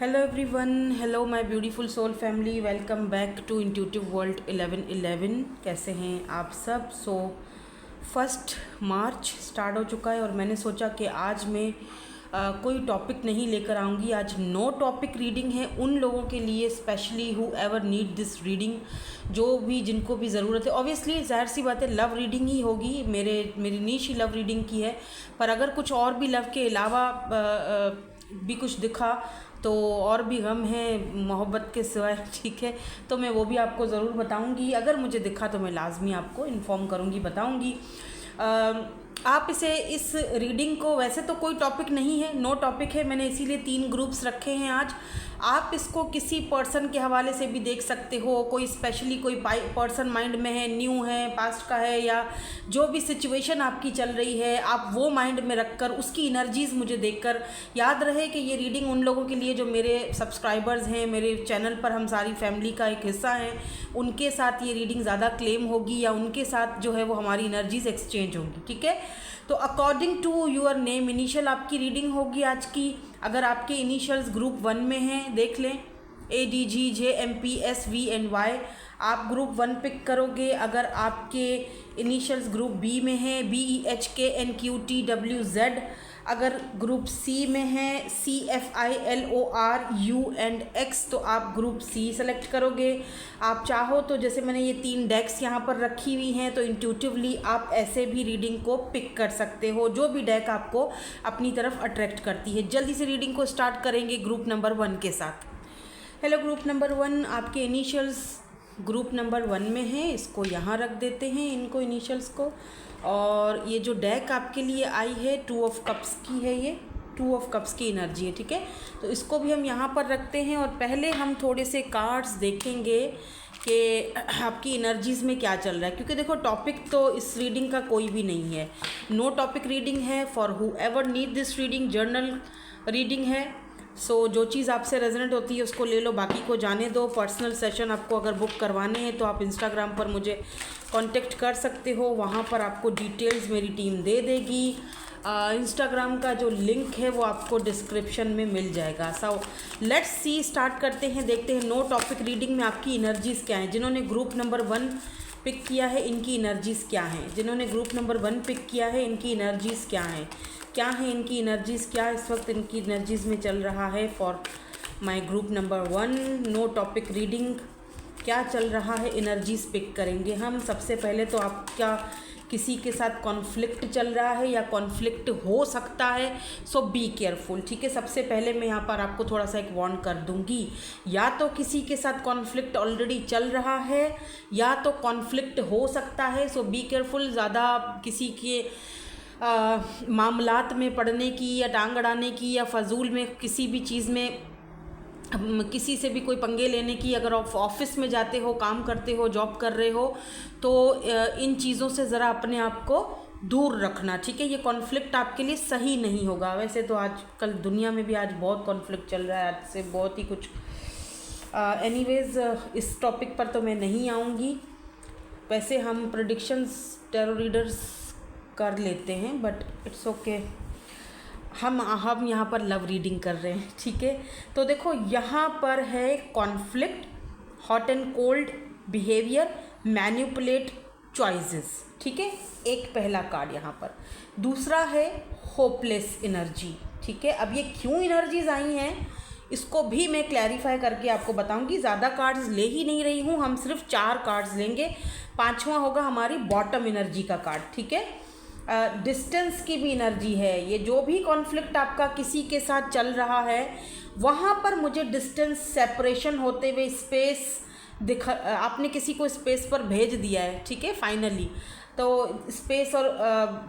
Hello everyone, hello my beautiful soul family, welcome back to intuitive world 1111। कैसे हैं आप सब? फर्स्ट मार्च स्टार्ट हो चुका है और मैंने सोचा कि आज मैं कोई टॉपिक नहीं लेकर आऊँगी। आज नो टॉपिक रीडिंग है उन लोगों के लिए, specially who ever need this reading, जो भी जिनको भी ज़रूरत है। ऑब्वियसली जाहिर सी बात है, लव रीडिंग ही होगी, मेरी नीश ही लव रीडिंग की है। पर अगर कुछ और भी लव के अलावा भी कुछ दिखा तो और भी गम है मोहब्बत के सिवाय, ठीक है, तो मैं वो भी आपको ज़रूर बताऊंगी। अगर मुझे दिखा तो मैं लाजमी आपको इन्फॉर्म करूंगी, बताऊंगी। आप इस रीडिंग को, वैसे तो कोई टॉपिक नहीं है, नो टॉपिक है, मैंने इसीलिए 3 ग्रुप्स रखे हैं आज। आप इसको किसी पर्सन के हवाले से भी देख सकते हो। कोई स्पेशली कोई पर्सन माइंड में है, न्यू है, पास्ट का है, या जो भी सिचुएशन आपकी चल रही है आप वो माइंड में रखकर उसकी एनर्जीज़ मुझे देखकर, याद रहे कि ये रीडिंग उन लोगों के लिए जो मेरे सब्सक्राइबर्स हैं, मेरे चैनल पर हम सारी फैमिली का एक हिस्सा हैं, उनके साथ ये रीडिंग ज़्यादा क्लेम होगी, या उनके साथ जो है वो हमारी एनर्जीज एक्सचेंज होंगी, ठीक है। तो according to your name initial आपकी रीडिंग होगी आज की। अगर आपके इनिशियल्स ग्रुप 1 में हैं, देख लें, ADGJMPSVNY, आप ग्रुप 1 पिक करोगे। अगर आपके इनिशियल्स ग्रुप बी में हैं, BEHKNQTWZ, अगर ग्रुप सी में है CFILORUX, तो आप ग्रुप सी सेलेक्ट करोगे। आप चाहो तो, जैसे मैंने ये 3 डेक्स यहाँ पर रखी हुई हैं, तो इंट्यूटिवली आप ऐसे भी रीडिंग को पिक कर सकते हो, जो भी डेक आपको अपनी तरफ अट्रैक्ट करती है। जल्दी से रीडिंग को स्टार्ट करेंगे ग्रुप नंबर 1 के साथ। हेलो ग्रुप नंबर 1, आपके इनिशियल्स ग्रुप नंबर 1 में है, इसको यहाँ रख देते हैं, इनको इनिशियल्स को। और ये जो डेक आपके लिए आई है 2 ऑफ कप्स की है, ये 2 ऑफ कप्स की एनर्जी है, ठीक है। तो इसको भी हम यहाँ पर रखते हैं और पहले हम थोड़े से कार्ड्स देखेंगे कि आपकी एनर्जीज़ में क्या चल रहा है, क्योंकि देखो टॉपिक तो इस रीडिंग का कोई भी नहीं है, नो टॉपिक रीडिंग है। For who ever need this reading, journal reading है। जो चीज़ आपसे रेजोनेट होती है उसको ले लो, बाकी को जाने दो। पर्सनल सेशन आपको अगर बुक करवाने हैं तो आप इंस्टाग्राम पर मुझे कांटेक्ट कर सकते हो, वहाँ पर आपको डिटेल्स मेरी टीम दे देगी। इंस्टाग्राम का जो लिंक है वो आपको डिस्क्रिप्शन में मिल जाएगा। लेट्स सी, स्टार्ट करते हैं, देखते हैं नो टॉपिक रीडिंग में आपकी एनर्जीज़ क्या हैं। जिन्होंने ग्रुप नंबर 1 पिक किया है इनकी एनर्जीज़ क्या हैं, जिन्होंने ग्रुप नंबर 1 पिक किया है इनकी एनर्जीज़ क्या हैं, क्या है इनकी एनर्जीज़, क्या इस वक्त इनकी एनर्जीज़ में चल रहा है। For my group number 1 no topic reading क्या चल रहा है, एनर्जीज़ पिक करेंगे हम। सबसे पहले तो आपका किसी के साथ कॉन्फ्लिक्ट चल रहा है या कॉन्फ्लिक्ट हो सकता है, सो बी केयरफुल, ठीक है। सबसे पहले मैं यहाँ पर आपको थोड़ा सा एक वार्न कर दूँगी, या तो किसी के साथ कॉन्फ्लिक्ट ऑलरेडी चल रहा है या तो कॉन्फ्लिक्ट हो सकता है, सो बी केयरफुल। ज़्यादा किसी के मामलात में पढ़ने की या टांग अड़ाने की या फजूल में किसी भी चीज़ में किसी से भी कोई पंगे लेने की, अगर आप ऑफिस में जाते हो, काम करते हो, जॉब कर रहे हो, तो इन चीज़ों से ज़रा अपने आप को दूर रखना, ठीक है। ये कॉन्फ्लिक्ट आपके लिए सही नहीं होगा। वैसे तो आजकल दुनिया में भी आज बहुत कॉन्फ्लिक्ट चल रहा है, आज से बहुत ही कुछ। एनीवेज, इस टॉपिक पर तो मैं नहीं आऊँगी। वैसे हम प्रेडिक्शंस टैरो रीडर्स कर लेते हैं, बट इट्स ओके, हम यहाँ पर लव रीडिंग कर रहे हैं, ठीक है। तो देखो यहाँ पर है conflict, hot and cold behaviour, manipulate, choices, ठीक है, एक पहला कार्ड यहाँ पर। दूसरा है होपलेस एनर्जी, ठीक है। अब ये क्यों एनर्जीज आई हैं इसको भी मैं क्लैरिफाई करके आपको बताऊंगी। ज़्यादा कार्ड्स ले ही नहीं रही हूँ, हम सिर्फ 4 कार्ड्स लेंगे, 5वां होगा हमारी बॉटम एनर्जी का कार्ड, ठीक है। डिस्टेंस की भी एनर्जी है ये। जो भी कॉन्फ्लिक्ट आपका किसी के साथ चल रहा है वहाँ पर मुझे डिस्टेंस, सेपरेशन होते हुए स्पेस आपने किसी को स्पेस पर भेज दिया है, ठीक है, फाइनली। तो स्पेस और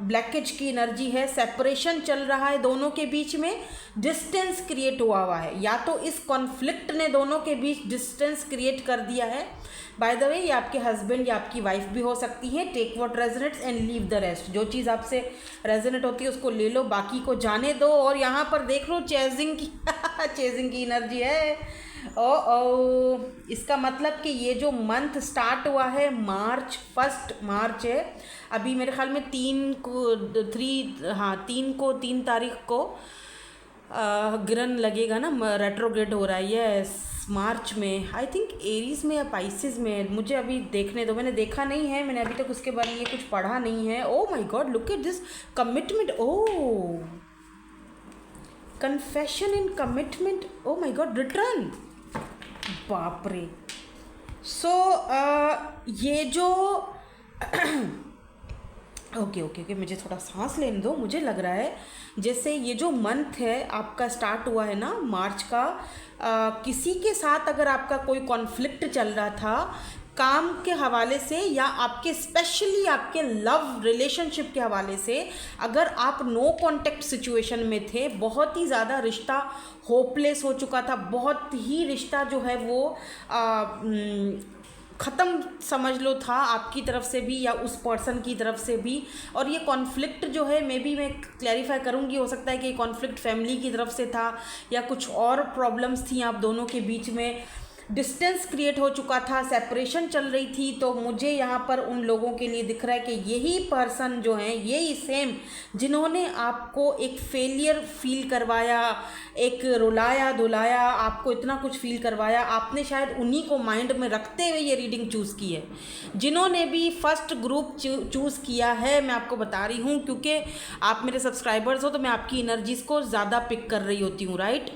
ब्लैकेज की एनर्जी है, सेपरेशन चल रहा है दोनों के बीच में, डिस्टेंस क्रिएट हुआ है, या तो इस कॉन्फ्लिक्ट ने दोनों के बीच डिस्टेंस क्रिएट कर दिया है। बाय द वे, ये आपके हस्बैंड या आपकी वाइफ भी हो सकती है। Take what resonates and leave the rest. जो चीज़ आपसे रेजोनेट होती है उसको ले लो, बाकी को जाने दो। और यहाँ पर देख लो चेजिंग की चेजिंग की एनर्जी है। ओ, इसका मतलब कि ये जो मंथ स्टार्ट हुआ है मार्च, 1 मार्च है, अभी मेरे ख्याल में 3 तारीख को गिरन लगेगा ना, रेट्रोग्रेड हो रहा है ये मार्च में, आई थिंक एरीज में या पाइसेस में, मुझे अभी देखने दो, मैंने देखा नहीं है, मैंने अभी तक उसके बारे में ये कुछ पढ़ा नहीं है। Oh my God, look at this commitment, oh confession in commitment, oh my God, return, बाप रे। सो ये जो ओके, मुझे थोड़ा सांस लेने दो। मुझे लग रहा है जैसे ये जो मंथ है आपका स्टार्ट हुआ है ना मार्च का, किसी के साथ अगर आपका कोई कॉन्फ्लिक्ट चल रहा था काम के हवाले से, या आपके स्पेशली आपके लव रिलेशनशिप के हवाले से, अगर आप नो कांटेक्ट सिचुएशन में थे, बहुत ही ज़्यादा रिश्ता होपलेस हो चुका था, बहुत ही रिश्ता जो है वो ख़त्म समझ लो था आपकी तरफ से भी या उस पर्सन की तरफ से भी। और ये कॉन्फ्लिक्ट जो है मे बी मैं क्लैरिफाई करूँगी, हो सकता है कि ये कॉन्फ्लिक्ट फैमिली की तरफ से था या कुछ और प्रॉब्लम्स थी आप दोनों के बीच में, डिस्टेंस क्रिएट हो चुका था, सेपरेशन चल रही थी। तो मुझे यहाँ पर उन लोगों के लिए दिख रहा है कि यही पर्सन जो हैं, यही सेम जिन्होंने आपको एक फेलियर फील करवाया, एक रुलाया धुलाया, आपको इतना कुछ फील करवाया, आपने शायद उन्हीं को माइंड में रखते हुए ये रीडिंग चूज़ की है। जिन्होंने भी फर्स्ट ग्रुप चूज़ किया है, मैं आपको बता रही हूँ क्योंकि आप मेरे सब्सक्राइबर्स हो तो मैं आपकी एनर्जीज़ को ज़्यादा पिक कर रही होती हूँ, राइट।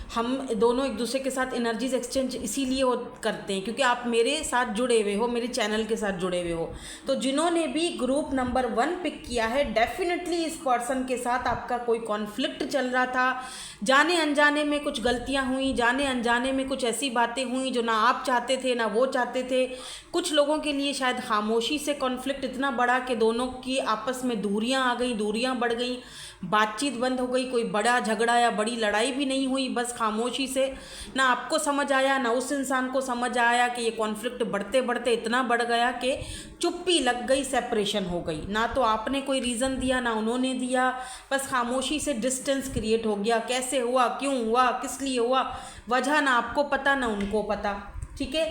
हम दोनों एक दूसरे के साथ एनर्जीज एक्सचेंज इसीलिए करते हैं क्योंकि आप मेरे साथ जुड़े हुए हो, मेरे चैनल के साथ जुड़े हुए हो। तो जिन्होंने भी ग्रुप नंबर 1 पिक किया है, डेफिनेटली इस पर्सन के साथ आपका कोई कॉन्फ्लिक्ट चल रहा था, जाने अनजाने में कुछ गलतियां हुई, जाने अनजाने में कुछ ऐसी बातें हुई जो ना आप चाहते थे ना वो चाहते थे। कुछ लोगों के लिए शायद खामोशी से कॉन्फ्लिक्ट इतना बड़ा कि दोनों की आपस में दूरियां आ गई, दूरियां बढ़ गई, बातचीत बंद हो गई, कोई बड़ा झगड़ा या बड़ी लड़ाई भी नहीं हुई, बस खामोशी से ना आपको समझ आया ना उस इंसान को समझ आया कि ये कॉन्फ्लिक्ट बढ़ते बढ़ते इतना बढ़ गया कि चुप्पी लग गई, सेपरेशन हो गई। ना तो आपने कोई रीज़न दिया ना उन्होंने दिया, बस खामोशी से डिस्टेंस क्रिएट हो गया। कैसे हुआ, क्यों हुआ, किस लिए हुआ, वजह ना आपको पता ना उनको पता, ठीक है।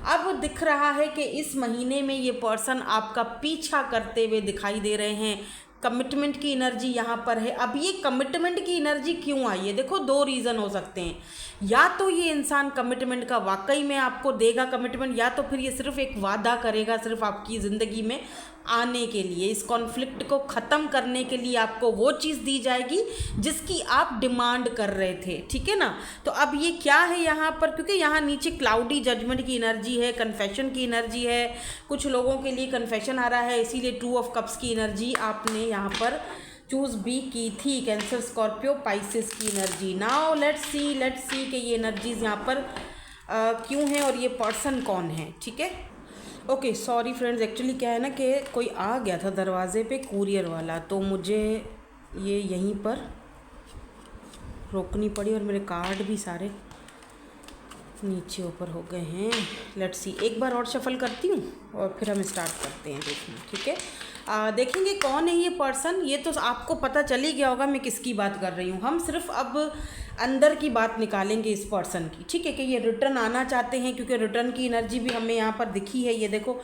अब दिख रहा है कि इस महीने में ये पर्सन आपका पीछा करते हुए दिखाई दे रहे हैं। कमिटमेंट की एनर्जी यहाँ पर है। अब ये कमिटमेंट की एनर्जी क्यों आई है, देखो 2 रीज़न हो सकते हैं। या तो ये इंसान कमिटमेंट का वाकई में आपको देगा कमिटमेंट, या तो फिर ये सिर्फ एक वादा करेगा सिर्फ आपकी ज़िंदगी में आने के लिए, इस कॉन्फ्लिक्ट को ख़त्म करने के लिए आपको वो चीज़ दी जाएगी जिसकी आप डिमांड कर रहे थे, ठीक है ना। तो अब ये क्या है यहाँ पर, क्योंकि यहाँ नीचे क्लाउडी जजमेंट की एनर्जी है, कन्फेशन की एनर्जी है, कुछ लोगों के लिए कन्फेशन आ रहा है, इसीलिए 2 ऑफ कप्स की एनर्जी आपने यहाँ पर चूज़ भी की थी। कैंसर, स्कॉर्पियो, पाइसेस की एनर्जी। नाउ लेट्स सी कि ये एनर्जीज़ यहाँ पर क्यों हैं और ये पर्सन कौन है, ठीक है। ओके, सॉरी फ्रेंड्स, एक्चुअली क्या है ना कि कोई आ गया था दरवाजे पे, कुरियर वाला, तो मुझे ये यहीं पर रोकनी पड़ी और मेरे कार्ड भी सारे नीचे ऊपर हो गए हैं। लेट्स सी, एक बार और शफल करती हूँ और फिर हम स्टार्ट करते हैं देखना, ठीक है। देखेंगे कौन है ये पर्सन। ये तो आपको पता चल ही गया होगा मैं किसकी बात कर रही हूँ। हम सिर्फ अब अंदर की बात निकालेंगे इस पर्सन की, ठीक है, कि ये रिटर्न आना चाहते हैं, क्योंकि रिटर्न की एनर्जी भी हमें यहाँ पर दिखी है। ये देखो,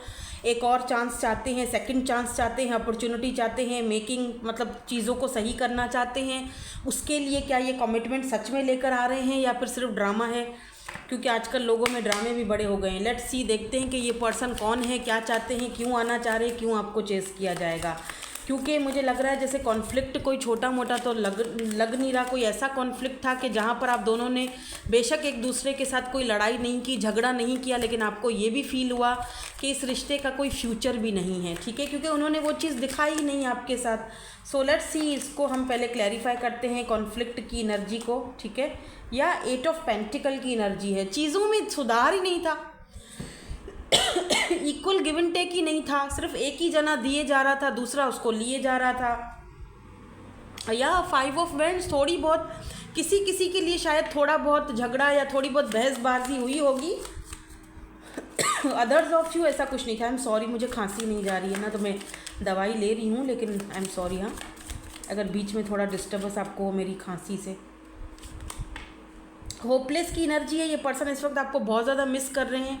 एक और चांस चाहते हैं, सेकंड चांस चाहते हैं, अपॉर्चुनिटी चाहते हैं, मेकिंग मतलब चीज़ों को सही करना चाहते हैं। उसके लिए क्या ये कमिटमेंट सच में लेकर आ रहे हैं या फिर सिर्फ ड्रामा है, क्योंकि आजकल लोगों में ड्रामे भी बड़े हो गए हैं। लेट्स सी, देखते हैं कि ये पर्सन कौन है, क्या चाहते हैं, क्यों आना चाह रहे हैं, क्यों आपको चेस किया जाएगा। क्योंकि मुझे लग रहा है जैसे कॉन्फ्लिक्ट कोई छोटा मोटा तो लग नहीं रहा, कोई ऐसा कॉन्फ्लिक्ट था कि जहाँ पर आप दोनों ने बेशक एक दूसरे के साथ कोई लड़ाई नहीं की, झगड़ा नहीं किया, लेकिन आपको ये भी फील हुआ कि इस रिश्ते का कोई फ्यूचर भी नहीं है, ठीक है, क्योंकि उन्होंने वो चीज़ दिखाई ही नहीं आपके साथ। सो लेट्स सी, इसको हम पहले क्लैरिफाई करते हैं कॉन्फ्लिक्ट की एनर्जी को, ठीक है। या 8 ऑफ पेंटिकल की एनर्जी है। चीज़ों में सुधार ही नहीं था, इक्वल गिव एंड टेक ही नहीं था, सिर्फ एक ही जना दिए जा रहा था, दूसरा उसको लिए जा रहा था। या 5 ऑफ वेंड्स, थोड़ी बहुत किसी किसी के लिए शायद थोड़ा बहुत झगड़ा या थोड़ी बहुत बहसबाजी हुई होगी। अदर्स ऑफ यू ऐसा कुछ नहीं था। आई एम सॉरी, मुझे खांसी नहीं जा रही है ना, तो मैं दवाई ले रही हूँ, लेकिन आई एम सॉरी हाँ अगर बीच में थोड़ा डिस्टर्बेंस आपको हो मेरी खांसी से। होपलेस की एनर्जी है, ये पर्सन इस वक्त आपको बहुत ज़्यादा मिस कर रहे हैं।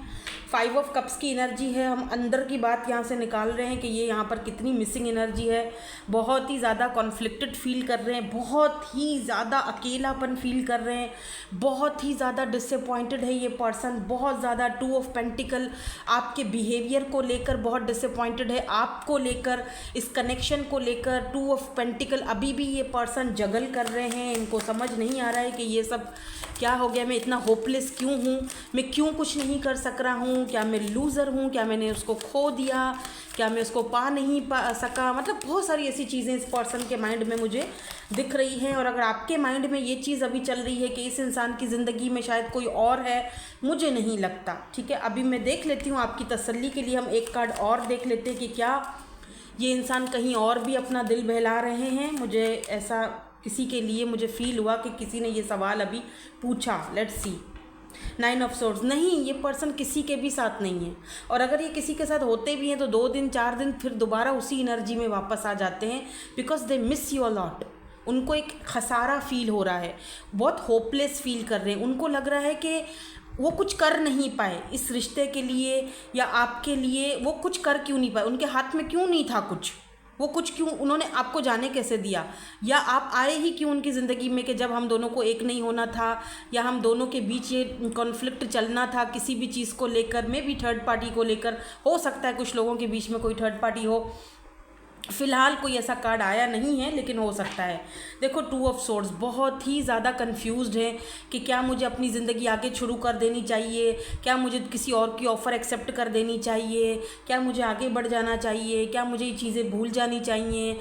5 ऑफ कप्स की एनर्जी है, हम अंदर की बात यहाँ से निकाल रहे हैं कि ये यहाँ पर कितनी मिसिंग एनर्जी है। बहुत ही ज़्यादा कॉन्फ्लिक्टेड फील कर रहे हैं, बहुत ही ज़्यादा अकेलापन फील कर रहे हैं, बहुत ही ज़्यादा डिसअपॉइंटेड है ये पर्सन, बहुत ज़्यादा 2 ऑफ पेंटिकल आपके बिहेवियर को लेकर बहुत डिसअपॉइंटेड है, आपको लेकर, इस कनेक्शन को लेकर। 2 ऑफ पेंटिकल अभी भी ये पर्सन जगल कर रहे हैं, इनको समझ नहीं आ रहा है कि ये सब क्या हो गया, मैं इतना होपलेस क्यों हूँ, मैं क्यों कुछ नहीं कर सक रहा हूँ, क्या मैं लूज़र हूँ, क्या मैंने उसको खो दिया, क्या मैं उसको पा नहीं सका। मतलब बहुत सारी ऐसी चीज़ें इस पर्सन के माइंड में मुझे दिख रही हैं। और अगर आपके माइंड में ये चीज़ अभी चल रही है कि इस इंसान की ज़िंदगी में शायद कोई और है, मुझे नहीं लगता। ठीक है, अभी मैं देख लेती हूँ आपकी तसल्ली के लिए, हम एक कार्ड और देख लेते हैं कि क्या ये इंसान कहीं और भी अपना दिल बहला रहे हैं। मुझे ऐसा किसी के लिए मुझे फील हुआ कि किसी ने ये सवाल अभी पूछा। Let's see. 9 ऑफ सोर्ड्स, नहीं, ये पर्सन किसी के भी साथ नहीं है। और अगर ये किसी के साथ होते भी हैं तो 2 दिन 4 दिन फिर दोबारा उसी एनर्जी में वापस आ जाते हैं, because they miss you a lot. उनको एक खसारा फील हो रहा है, बहुत होपलेस फील कर रहे हैं। उनको लग रहा है कि वो कुछ कर नहीं पाए इस रिश्ते के लिए या आपके लिए, वो कुछ कर क्यों नहीं पाए, उनके हाथ में क्यों नहीं था कुछ, वो कुछ क्यों, उन्होंने आपको जाने कैसे दिया, या आप आए ही क्यों उनकी ज़िंदगी में कि जब हम दोनों को एक नहीं होना था, या हम दोनों के बीच ये कॉन्फ्लिक्ट चलना था किसी भी चीज़ को लेकर, में भी थर्ड पार्टी को लेकर। हो सकता है कुछ लोगों के बीच में कोई थर्ड पार्टी हो, फ़िलहाल कोई ऐसा कार्ड आया नहीं है लेकिन हो सकता है। देखो 2 ऑफ सोर्ड्स, बहुत ही ज़्यादा कंफ्यूज्ड हैं कि क्या मुझे अपनी ज़िंदगी आगे शुरू कर देनी चाहिए, क्या मुझे किसी और की ऑफ़र एक्सेप्ट कर देनी चाहिए, क्या मुझे आगे बढ़ जाना चाहिए, क्या मुझे ये चीज़ें भूल जानी चाहिए।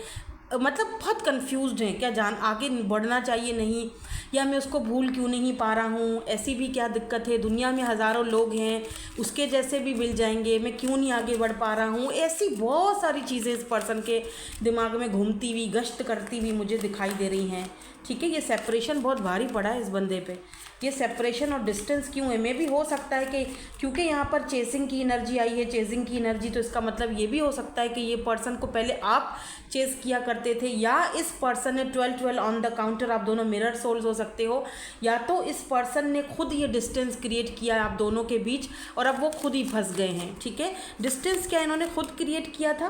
मतलब बहुत कंफ्यूज्ड हैं, क्या आगे बढ़ना चाहिए नहीं, या मैं उसको भूल क्यों नहीं पा रहा हूँ, ऐसी भी क्या दिक्कत है, दुनिया में हज़ारों लोग हैं उसके जैसे भी मिल जाएंगे, मैं क्यों नहीं आगे बढ़ पा रहा हूँ। ऐसी बहुत सारी चीज़ें इस पर्सन के दिमाग में घूमती हुई, गश्त करती हुई मुझे दिखाई दे रही हैं। ठीक है, ये सेपरेशन बहुत भारी पड़ा है इस बंदे पे। ये सेपरेशन और डिस्टेंस क्यों है, मे भी हो सकता है कि क्योंकि यहाँ पर चेसिंग की एनर्जी आई है, चेजिंग की एनर्जी, तो इसका मतलब ये भी हो सकता है कि ये पर्सन को पहले आप चेस किया करते थे, या इस पर्सन ने 12-12 ऑन द काउंटर, आप दोनों मिरर सोल्स हो सकते हो, या तो इस पर्सन ने खुद ये डिस्टेंस क्रिएट किया आप दोनों के बीच और अब वो खुद ही फंस गए हैं। ठीक है, डिस्टेंस क्या इन्होंने खुद क्रिएट किया था।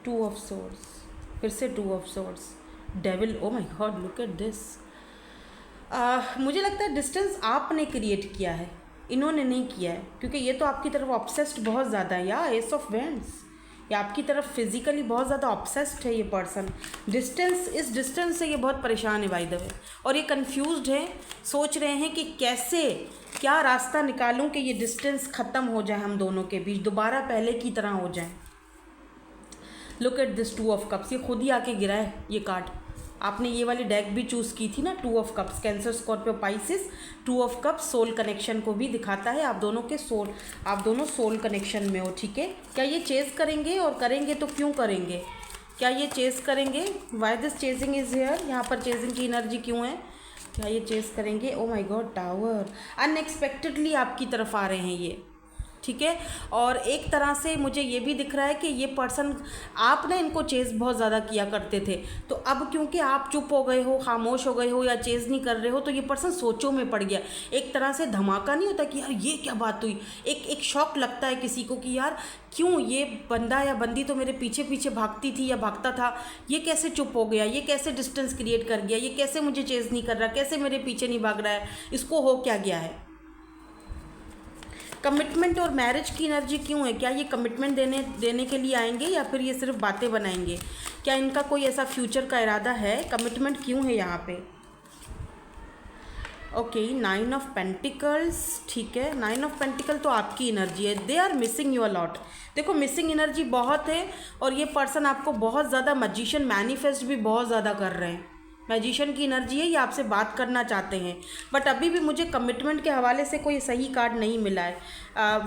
2 ऑफ सोर्ड्स, फिर से 2 of swords, devil, O my God, look at this. मुझे लगता है डिस्टेंस आपने क्रिएट किया है, इन्होंने नहीं किया है, क्योंकि ये तो आपकी तरफ ऑब्सेस्ड बहुत ज़्यादा है। या एस ऑफ वेंड्स, या आपकी तरफ फिजिकली बहुत ज़्यादा ऑब्सेस्ड है ये पर्सन। डिस्टेंस, इस डिस्टेंस से ये बहुत परेशान है बाय द वे, और ये कंफ्यूज्ड है, सोच रहे हैं कि कैसे, क्या रास्ता निकालूं कि ये डिस्टेंस ख़त्म हो जाए, हम दोनों के बीच दोबारा पहले की तरह हो जाए। Look at this 2 of cups, ये खुद ही आके गिरा है ये कार्ड। आपने ये वाली डेक भी चूज़ की थी ना, 2 of cups, Cancer, Scorpio, Pisces. 2 of cups soul connection को भी दिखाता है, आप दोनों के सोल, आप दोनों सोल कनेक्शन में हो। ठीक है, क्या ये चेस करेंगे, और करेंगे तो क्यों करेंगे, क्या ये चेस करेंगे, why this chasing is here, यहाँ पर चेजिंग की एनर्जी क्यों है, क्या ये चेस करेंगे। ओ माई गॉड, टावर, अनएक्सपेक्टेडली आपकी तरफ आ रहे हैं ये। ठीक है, और एक तरह से मुझे ये भी दिख रहा है कि ये पर्सन, आपने इनको चेज़ बहुत ज़्यादा किया करते थे, तो अब क्योंकि आप चुप हो गए हो, खामोश हो गए हो, या चेज़ नहीं कर रहे हो, तो ये पर्सन सोचों में पड़ गया। एक तरह से धमाका नहीं होता कि यार ये क्या बात हुई, एक शॉक लगता है किसी को कि यार क्यों ये बंदा या बंदी तो मेरे पीछे पीछे भागती थी या भागता था, ये कैसे चुप हो गया, ये कैसे डिस्टेंस क्रिएट कर गया, ये कैसे मुझे चेज़ नहीं कर रहा, कैसे मेरे पीछे नहीं भाग रहा है, इसको हो क्या गया है। कमिटमेंट और मैरिज की एनर्जी क्यों है, क्या ये कमिटमेंट देने के लिए आएंगे, या फिर ये सिर्फ बातें बनाएंगे, क्या इनका कोई ऐसा फ्यूचर का इरादा है, कमिटमेंट क्यों है यहाँ पे। ओके, 9 ऑफ पेंटिकल्स, ठीक है, 9 ऑफ पेंटिकल तो आपकी एनर्जी है, they are missing you a lot. देखो मिसिंग एनर्जी बहुत है, और ये पर्सन आपको बहुत ज़्यादा मैजिशियन मैनिफेस्ट भी बहुत ज़्यादा कर रहे हैं, मैजिशियन की एनर्जी है, ये आपसे बात करना चाहते हैं, बट अभी भी मुझे कमिटमेंट के हवाले से कोई सही कार्ड नहीं मिला है।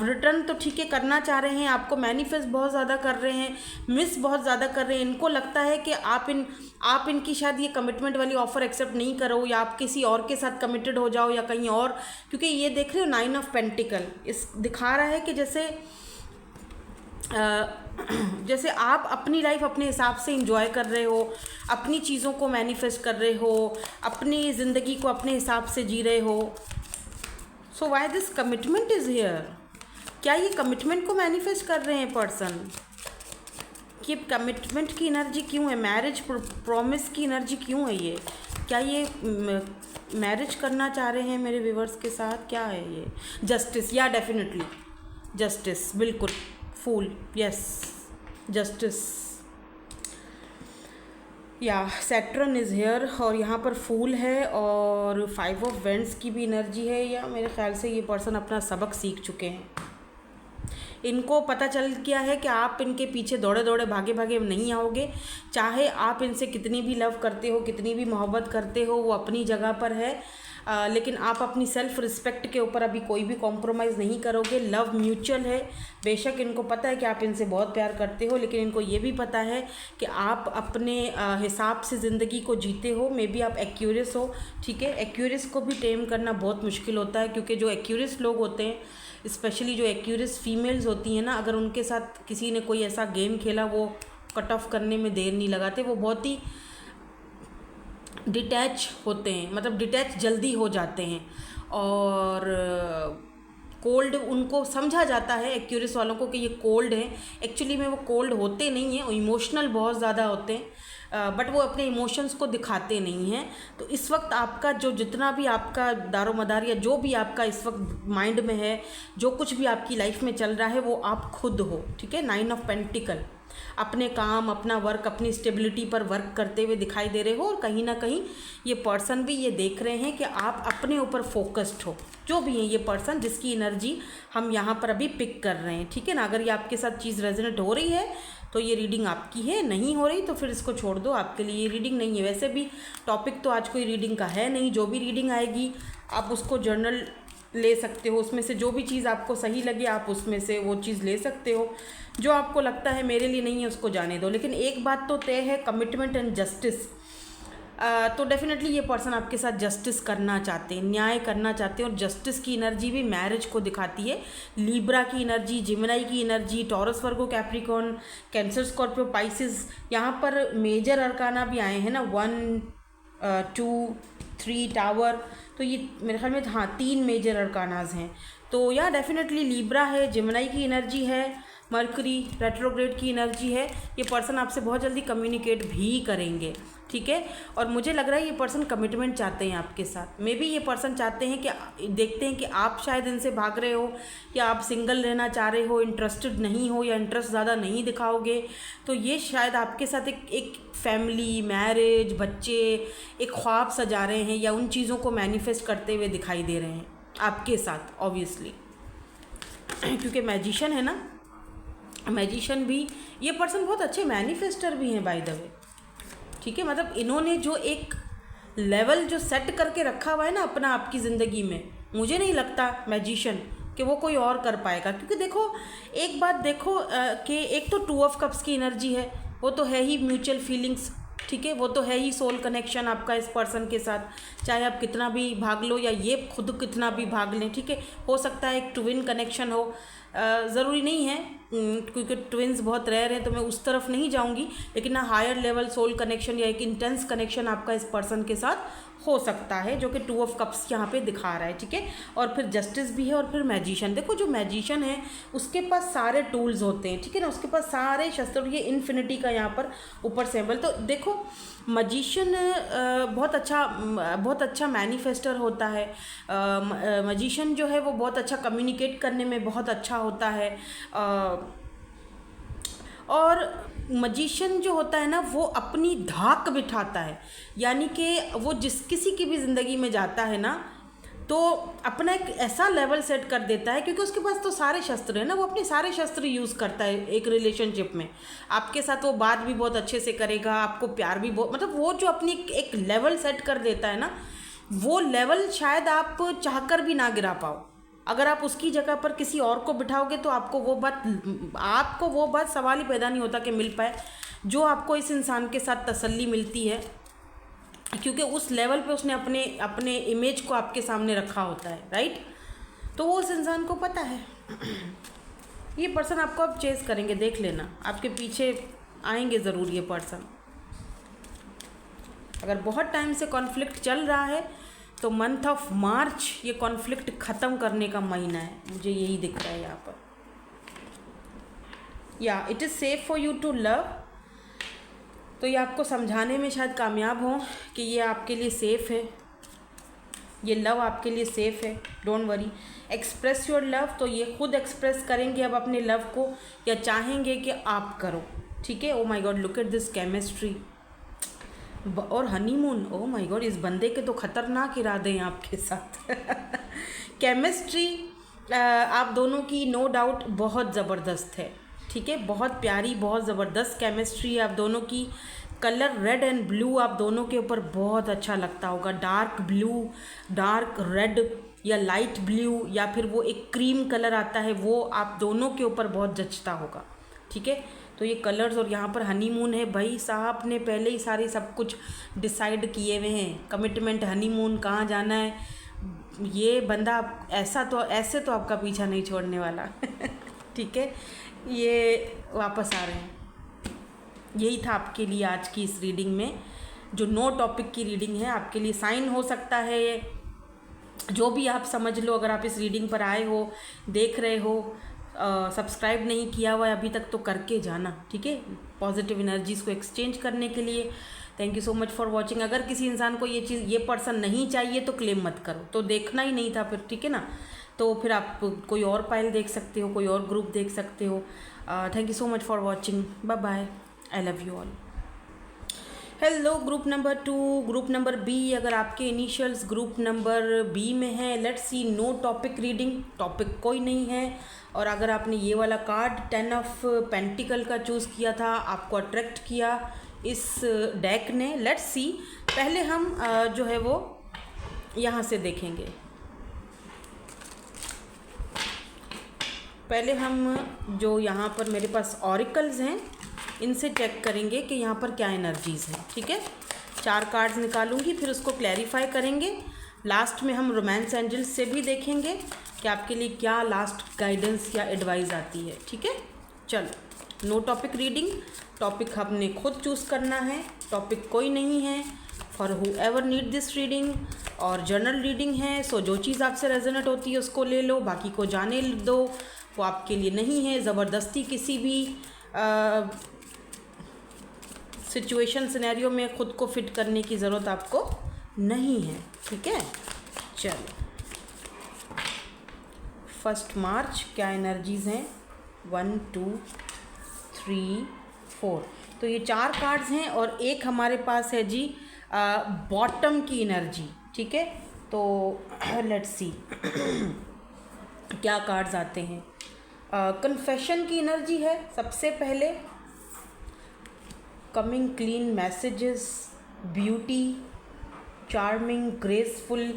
रिटर्न तो ठीक है करना चाह रहे हैं, आपको मैनिफेस्ट बहुत ज़्यादा कर रहे हैं, मिस बहुत ज़्यादा कर रहे हैं, इनको लगता है कि आप इनकी शायद ये कमिटमेंट वाली ऑफ़र एक्सेप्ट नहीं करो, या आप किसी और के साथ कमिटेड हो जाओ, या कहीं और, क्योंकि ये देख रहे हो 9 ऑफ पेंटिकल इस दिखा रहा है कि जैसे जैसे आप अपनी लाइफ अपने हिसाब से इंजॉय कर रहे हो, अपनी चीज़ों को मैनिफेस्ट कर रहे हो, अपनी ज़िंदगी को अपने हिसाब से जी रहे हो। So why this commitment is here? क्या ये कमिटमेंट को मैनिफेस्ट कर रहे हैं पर्सन? कि कमिटमेंट की एनर्जी क्यों है? मैरिज प्रॉमिस की एनर्जी क्यों है ये? क्या ये मैरिज करना चाह रहे हैं मेरे व्यूवर्स के साथ? क्या है ये? जस्टिस, या डेफिनेटली जस्टिस, बिल्कुल। फूल, यस, जस्टिस, या सैटर्न इज़ हेयर, और यहाँ पर फूल है और 5 ऑफ वेंड्स की भी एनर्जी है। या मेरे ख्याल से ये पर्सन अपना सबक सीख चुके हैं। इनको पता चल गया है कि आप इनके पीछे दौड़े दौड़े भागे भागे नहीं आओगे। चाहे आप इनसे कितनी भी लव करते हो, कितनी भी मोहब्बत करते हो, वो अपनी जगह पर है, लेकिन आप अपनी सेल्फ़ रिस्पेक्ट के ऊपर अभी कोई भी कॉम्प्रोमाइज़ नहीं करोगे। लव म्यूचुअल है। बेशक इनको पता है कि आप इनसे बहुत प्यार करते हो, लेकिन इनको ये भी पता है कि आप अपने हिसाब से ज़िंदगी को जीते हो। मे बी आप एक्यूरियस हो, ठीक है। एक्यूरियस को भी टेम करना बहुत मुश्किल होता है, क्योंकि जो एक्यूरियस लोग होते हैं, स्पेशली जो एक्यूरियस फीमेल्स होती हैं ना, अगर उनके साथ किसी ने कोई ऐसा गेम खेला, वो कट ऑफ करने में देर नहीं लगाते। वो बहुत ही डिटैच होते हैं, मतलब डिटैच जल्दी हो जाते हैं, और कोल्ड उनको समझा जाता है एक्यूरियस वालों को कि ये कोल्ड है। एक्चुअली में वो कोल्ड होते नहीं हैं, इमोशनल बहुत ज़्यादा होते हैं, बट वो अपने इमोशंस को दिखाते नहीं हैं। तो इस वक्त आपका जो जितना भी आपका दारोमदार या जो भी आपका इस वक्त माइंड में है, जो कुछ भी आपकी लाइफ में चल रहा है, वो आप खुद हो, ठीक है। 9 ऑफ पेंटिकल, अपने काम, अपना वर्क, अपनी स्टेबिलिटी पर वर्क करते हुए दिखाई दे रहे हो, और कहीं ना कहीं ये पर्सन भी ये देख रहे हैं कि आप अपने ऊपर फोकस्ड हो। जो भी है ये पर्सन जिसकी एनर्जी हम यहाँ पर अभी पिक कर रहे हैं, ठीक है ना। अगर ये आपके साथ चीज़ रेजोनेट हो रही है तो ये रीडिंग आपकी है, नहीं हो रही तो फिर इसको छोड़ दो, आपके लिए ये रीडिंग नहीं है। वैसे भी टॉपिक तो आज कोई रीडिंग का है नहीं। जो भी रीडिंग आएगी आप उसको जर्नल ले सकते हो, उसमें से जो भी चीज़ आपको सही लगे आप उसमें से वो चीज़ ले सकते हो। जो आपको लगता है मेरे लिए नहीं है उसको जाने दो। लेकिन एक बात तो तय है, कमिटमेंट एंड जस्टिस। तो डेफिनेटली ये पर्सन आपके साथ जस्टिस करना चाहते हैं, न्याय करना चाहते हैं, और जस्टिस की एनर्जी भी मैरिज को दिखाती है। लीब्रा की एनर्जी, जिमिनाई की एनर्जी, टॉरस, वर्गो, कैप्रिकॉर्न, कैंसर, स्कॉर्पियो, पाइसिस। यहाँ पर मेजर अरकाना भी आए हैं ना, 1, 2, 3 टावर। तो ये मेरे ख्याल में हाँ 3 मेजर अरकानाज हैं। तो या डेफिनेटली लीब्रा है, जिमिनाई की एनर्जी है, मर्करी रेट्रोग्रेड की एनर्जी है। ये पर्सन आपसे बहुत जल्दी कम्युनिकेट भी करेंगे, ठीक है। और मुझे लग रहा है ये पर्सन कमिटमेंट चाहते हैं आपके साथ। मे बी ये पर्सन चाहते हैं कि देखते हैं कि आप शायद इनसे भाग रहे हो, या आप सिंगल रहना चाह रहे हो, इंटरेस्टेड नहीं हो, या इंटरेस्ट ज़्यादा नहीं दिखाओगे। तो ये शायद आपके साथ एक फैमिली, मैरिज, बच्चे, एक ख्वाब सजा रहे हैं, या उन चीज़ों को मैनिफेस्ट करते हुए दिखाई दे रहे हैं आपके साथ, ऑब्वियसली। क्योंकि मैजिशियन है ना, मैजिशियन भी ये पर्सन बहुत अच्छे मैनिफेस्टर भी हैं बाय द वे, ठीक है। मतलब इन्होंने जो एक लेवल जो सेट करके रखा हुआ है ना अपना आपकी ज़िंदगी में, मुझे नहीं लगता मैजिशियन कि वो कोई और कर पाएगा। क्योंकि देखो एक बात देखो कि एक तो 2 ऑफ कप्स की एनर्जी है, वो तो है ही म्यूचुअल फीलिंग्स, ठीक है। वो तो है ही सोल कनेक्शन आपका इस पर्सन के साथ, चाहे आप कितना भी भाग लो या ये खुद कितना भी भाग लें, ठीक है। हो सकता है एक ट्विन कनेक्शन हो, ज़रूरी नहीं है, क्योंकि ट्विन्स बहुत रेयर हैं तो मैं उस तरफ नहीं जाऊंगी। लेकिन ना हायर लेवल सोल कनेक्शन या एक इंटेंस कनेक्शन आपका इस पर्सन के साथ हो सकता है, जो कि 2 ऑफ कप्स यहाँ पे दिखा रहा है, ठीक है। और फिर जस्टिस भी है, और फिर मैजिशियन। देखो जो मैजिशियन है उसके पास सारे टूल्स होते हैं, ठीक है ना, उसके पास सारे शस्त्र। ये इन्फिनिटी का यहाँ पर ऊपर सिंबल। तो देखो मैजिशियन बहुत अच्छा मैनिफेस्टर होता है। मैजिशियन जो है वो बहुत अच्छा कम्युनिकेट करने में बहुत अच्छा होता है। और मैजिशियन जो होता है ना वो अपनी धाक बिठाता है, यानी कि वो किसी की भी ज़िंदगी में जाता है ना तो अपना एक ऐसा लेवल सेट कर देता है, क्योंकि उसके पास तो सारे शस्त्र हैं ना, वो अपने सारे शस्त्र यूज़ करता है एक रिलेशनशिप में। आपके साथ वो बात भी बहुत अच्छे से करेगा, आपको प्यार भी बहुत, मतलब वो जो अपनी एक लेवल सेट कर देता है ना, वो लेवल शायद आप चाहकर भी ना गिरा पाओ। अगर आप उसकी जगह पर किसी और को बिठाओगे तो आपको वो बात सवाल ही पैदा नहीं होता कि मिल पाए जो आपको इस इंसान के साथ तसल्ली मिलती है, क्योंकि उस लेवल पे उसने अपने इमेज को आपके सामने रखा होता है, राइट। तो वो उस इंसान को पता है। ये पर्सन आपको अब चेस करेंगे, देख लेना, आपके पीछे आएंगे ज़रूर ये पर्सन। अगर बहुत टाइम से कॉन्फ्लिक्ट चल रहा है तो मंथ ऑफ मार्च ये कॉन्फ्लिक्ट ख़त्म करने का महीना है, मुझे यही दिख रहा है यहाँ पर। या it is safe for you to love, तो ये आपको समझाने में शायद कामयाब हो कि ये आपके लिए सेफ़ है, ये लव आपके लिए सेफ़ है, don't worry. Express your love, तो ये खुद एक्सप्रेस करेंगे अब अपने लव को, या चाहेंगे कि आप करो, ठीक है। Oh my God, look at this chemistry और हनीमून। ओ माय गॉड, इस बंदे के तो खतरनाक इरादे हैं आपके साथ। केमिस्ट्री आप दोनों की नो डाउट बहुत ज़बरदस्त है, ठीक है, बहुत प्यारी, बहुत ज़बरदस्त केमिस्ट्री है आप दोनों की। कलर रेड एंड ब्लू आप दोनों के ऊपर बहुत अच्छा लगता होगा, डार्क ब्लू, डार्क रेड या लाइट ब्लू, या फिर वो एक क्रीम कलर आता है, वो आप दोनों के ऊपर बहुत जचता होगा, ठीक है। तो ये कलर्स, और यहाँ पर हनीमून है, भाई साहब ने पहले ही सारे सब कुछ डिसाइड किए हुए हैं, कमिटमेंट, हनीमून, कहाँ जाना है, ये बंदा ऐसे तो आपका पीछा नहीं छोड़ने वाला। ठीक है, ये वापस आ रहे हैं। यही था आपके लिए आज की इस रीडिंग में, जो नो टॉपिक की रीडिंग है, आपके लिए साइन हो सकता है, जो भी आप समझ लो। अगर आप इस रीडिंग पर आए हो, देख रहे हो, सब्सक्राइब नहीं किया हुआ है अभी तक तो करके जाना, ठीक है, पॉजिटिव एनर्जीज़ को एक्सचेंज करने के लिए। Thank you so much for watching. अगर किसी इंसान को ये पर्सन नहीं चाहिए तो क्लेम मत करो, तो देखना ही नहीं था फिर, ठीक है ना। तो फिर आप कोई और पाइल देख सकते हो, कोई और ग्रुप देख सकते हो। Thank you so much for watching, bye bye, I love you all. Hello group number 2, group number B, अगर आपके इनिशियल्स ग्रुप नंबर बी में है, let's see, no topic reading, topic कोई नहीं है। और अगर आपने ये वाला कार्ड 10 ऑफ पेंटिकल का चूज़ किया था, आपको अट्रैक्ट किया इस डेक ने, लेट्स सी। पहले हम जो है वो यहाँ से देखेंगे, पहले हम जो यहाँ पर मेरे पास ऑरिकल्स हैं इनसे चेक करेंगे कि यहाँ पर क्या एनर्जीज़ हैं, ठीक है। 4 कार्ड्स निकालूंगी, फिर उसको क्लैरिफाई करेंगे। लास्ट में हम रोमांस एंजल्स से भी देखेंगे कि आपके लिए क्या लास्ट गाइडेंस या एडवाइस आती है, ठीक है। चलो, नो टॉपिक रीडिंग, टॉपिक आपने खुद चूज़ करना है, टॉपिक कोई नहीं है। For who ever need this reading, और जर्नल रीडिंग है, सो जो चीज़ आपसे रेजोनेट होती है उसको ले लो, बाकी को जाने दो, वो आपके लिए नहीं है। ज़बरदस्ती किसी भी सिचुएशन सिनेरियो में खुद को फिट करने की ज़रूरत आपको नहीं है, ठीक है। चलो, 1 मार्च क्या एनर्जीज़ हैं, 1 2 3 4, तो ये 4 कार्ड्स हैं और एक हमारे पास है जी बॉटम की एनर्जी, ठीक है। तो लेट्स सी क्या कार्ड्स आते हैं। कन्फेशन की एनर्जी है सबसे पहले, coming clean messages, beauty, charming, graceful,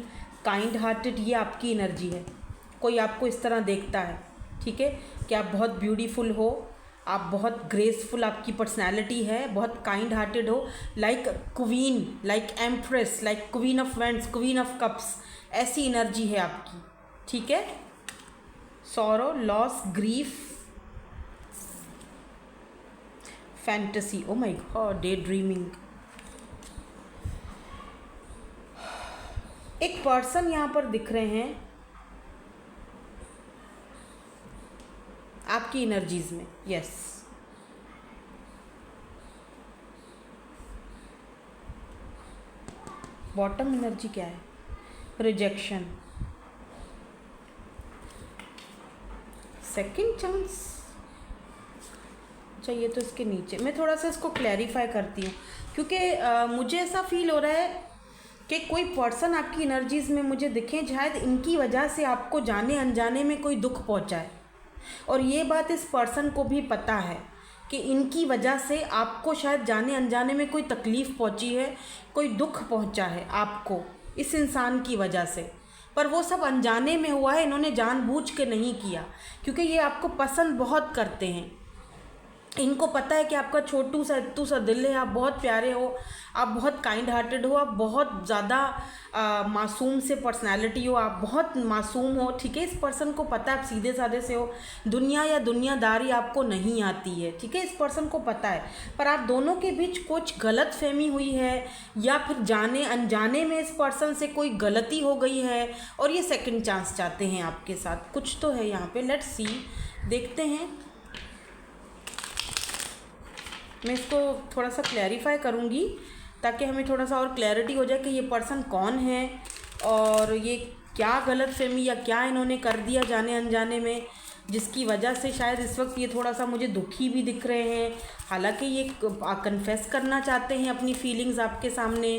kind hearted, ये आपकी एनर्जी है। कोई आपको इस तरह देखता है, ठीक है, कि आप बहुत ब्यूटीफुल हो, आप बहुत ग्रेसफुल, आपकी पर्सनैलिटी है, बहुत काइंड हार्टेड हो, like queen, like empress, like queen of wands, queen of cups, ऐसी एनर्जी है आपकी, ठीक है। Sorrow, loss, grief, fantasy, O my God, day dreaming. एक पर्सन यहाँ पर दिख रहे हैं आपकी एनर्जीज में, यस। बॉटम एनर्जी क्या है, रिजेक्शन, सेकंड चांस। अच्छा, ये तो इसके नीचे, मैं थोड़ा सा इसको क्लैरिफाई करती हूँ, क्योंकि मुझे ऐसा फील हो रहा है कि कोई पर्सन आपकी एनर्जीज़ में मुझे दिखे, शायद इनकी वजह से आपको जाने अनजाने में कोई दुख पहुँचा है, और ये बात इस पर्सन को भी पता है कि इनकी वजह से आपको शायद जाने अनजाने में कोई तकलीफ़ पहुँची है, कोई दुख पहुँचा है आपको इस इंसान की वजह से, पर वो सब अनजाने में हुआ है, इन्होंने जानबूझ के नहीं किया, क्योंकि ये आपको पसंद बहुत करते हैं, इनको पता है कि आपका छोटू सा इत्तू सा दिल है, आप बहुत प्यारे हो, आप बहुत काइंड हार्टेड हो, आप बहुत ज़्यादा मासूम से पर्सनालिटी हो, आप बहुत मासूम हो, ठीक है। इस पर्सन को पता है आप सीधे साधे से हो, दुनिया या दुनियादारी आपको नहीं आती है, ठीक है, इस पर्सन को पता है। पर आप दोनों के बीच कुछ गलत फहमी हुई है, या फिर जाने अनजाने में इस पर्सन से कोई गलती हो गई है, और ये सेकंड चांस चाहते हैं आपके साथ। कुछ तो है यहाँ पे, लेट्स सी, देखते हैं। मैं इसको थोड़ा सा क्लैरिफाई करूँगी ताकि हमें थोड़ा सा और क्लैरिटी हो जाए कि ये पर्सन कौन है और ये क्या गलतफहमी या क्या इन्होंने कर दिया जाने अनजाने में, जिसकी वजह से शायद इस वक्त ये थोड़ा सा मुझे दुखी भी दिख रहे हैं। हालांकि ये कन्फेस करना चाहते हैं अपनी फीलिंग्स आपके सामने।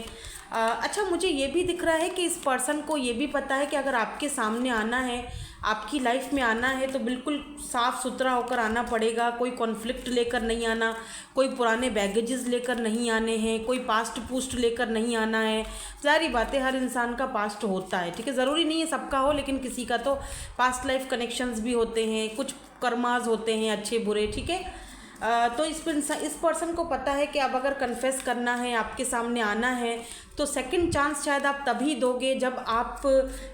अच्छा, मुझे ये भी दिख रहा है कि इस पर्सन को ये भी पता है कि अगर आपके सामने आना है, आपकी लाइफ में आना है, तो बिल्कुल साफ़ सुथरा होकर आना पड़ेगा। कोई कॉन्फ्लिक्ट लेकर नहीं आना, कोई पुराने बैगेजेस लेकर नहीं आने हैं, कोई पास्ट पूस्ट लेकर नहीं आना है। सारी बातें, हर इंसान का पास्ट होता है, ठीक है, ज़रूरी नहीं है सबका हो, लेकिन किसी का तो पास्ट लाइफ कनेक्शंस भी होते हैं, कुछ कर्माज होते हैं अच्छे बुरे, ठीक है। तो इस पर्सन को पता है कि अब अगर कन्फेस करना है, आपके सामने आना है, तो सेकंड चांस शायद आप तभी दोगे जब आप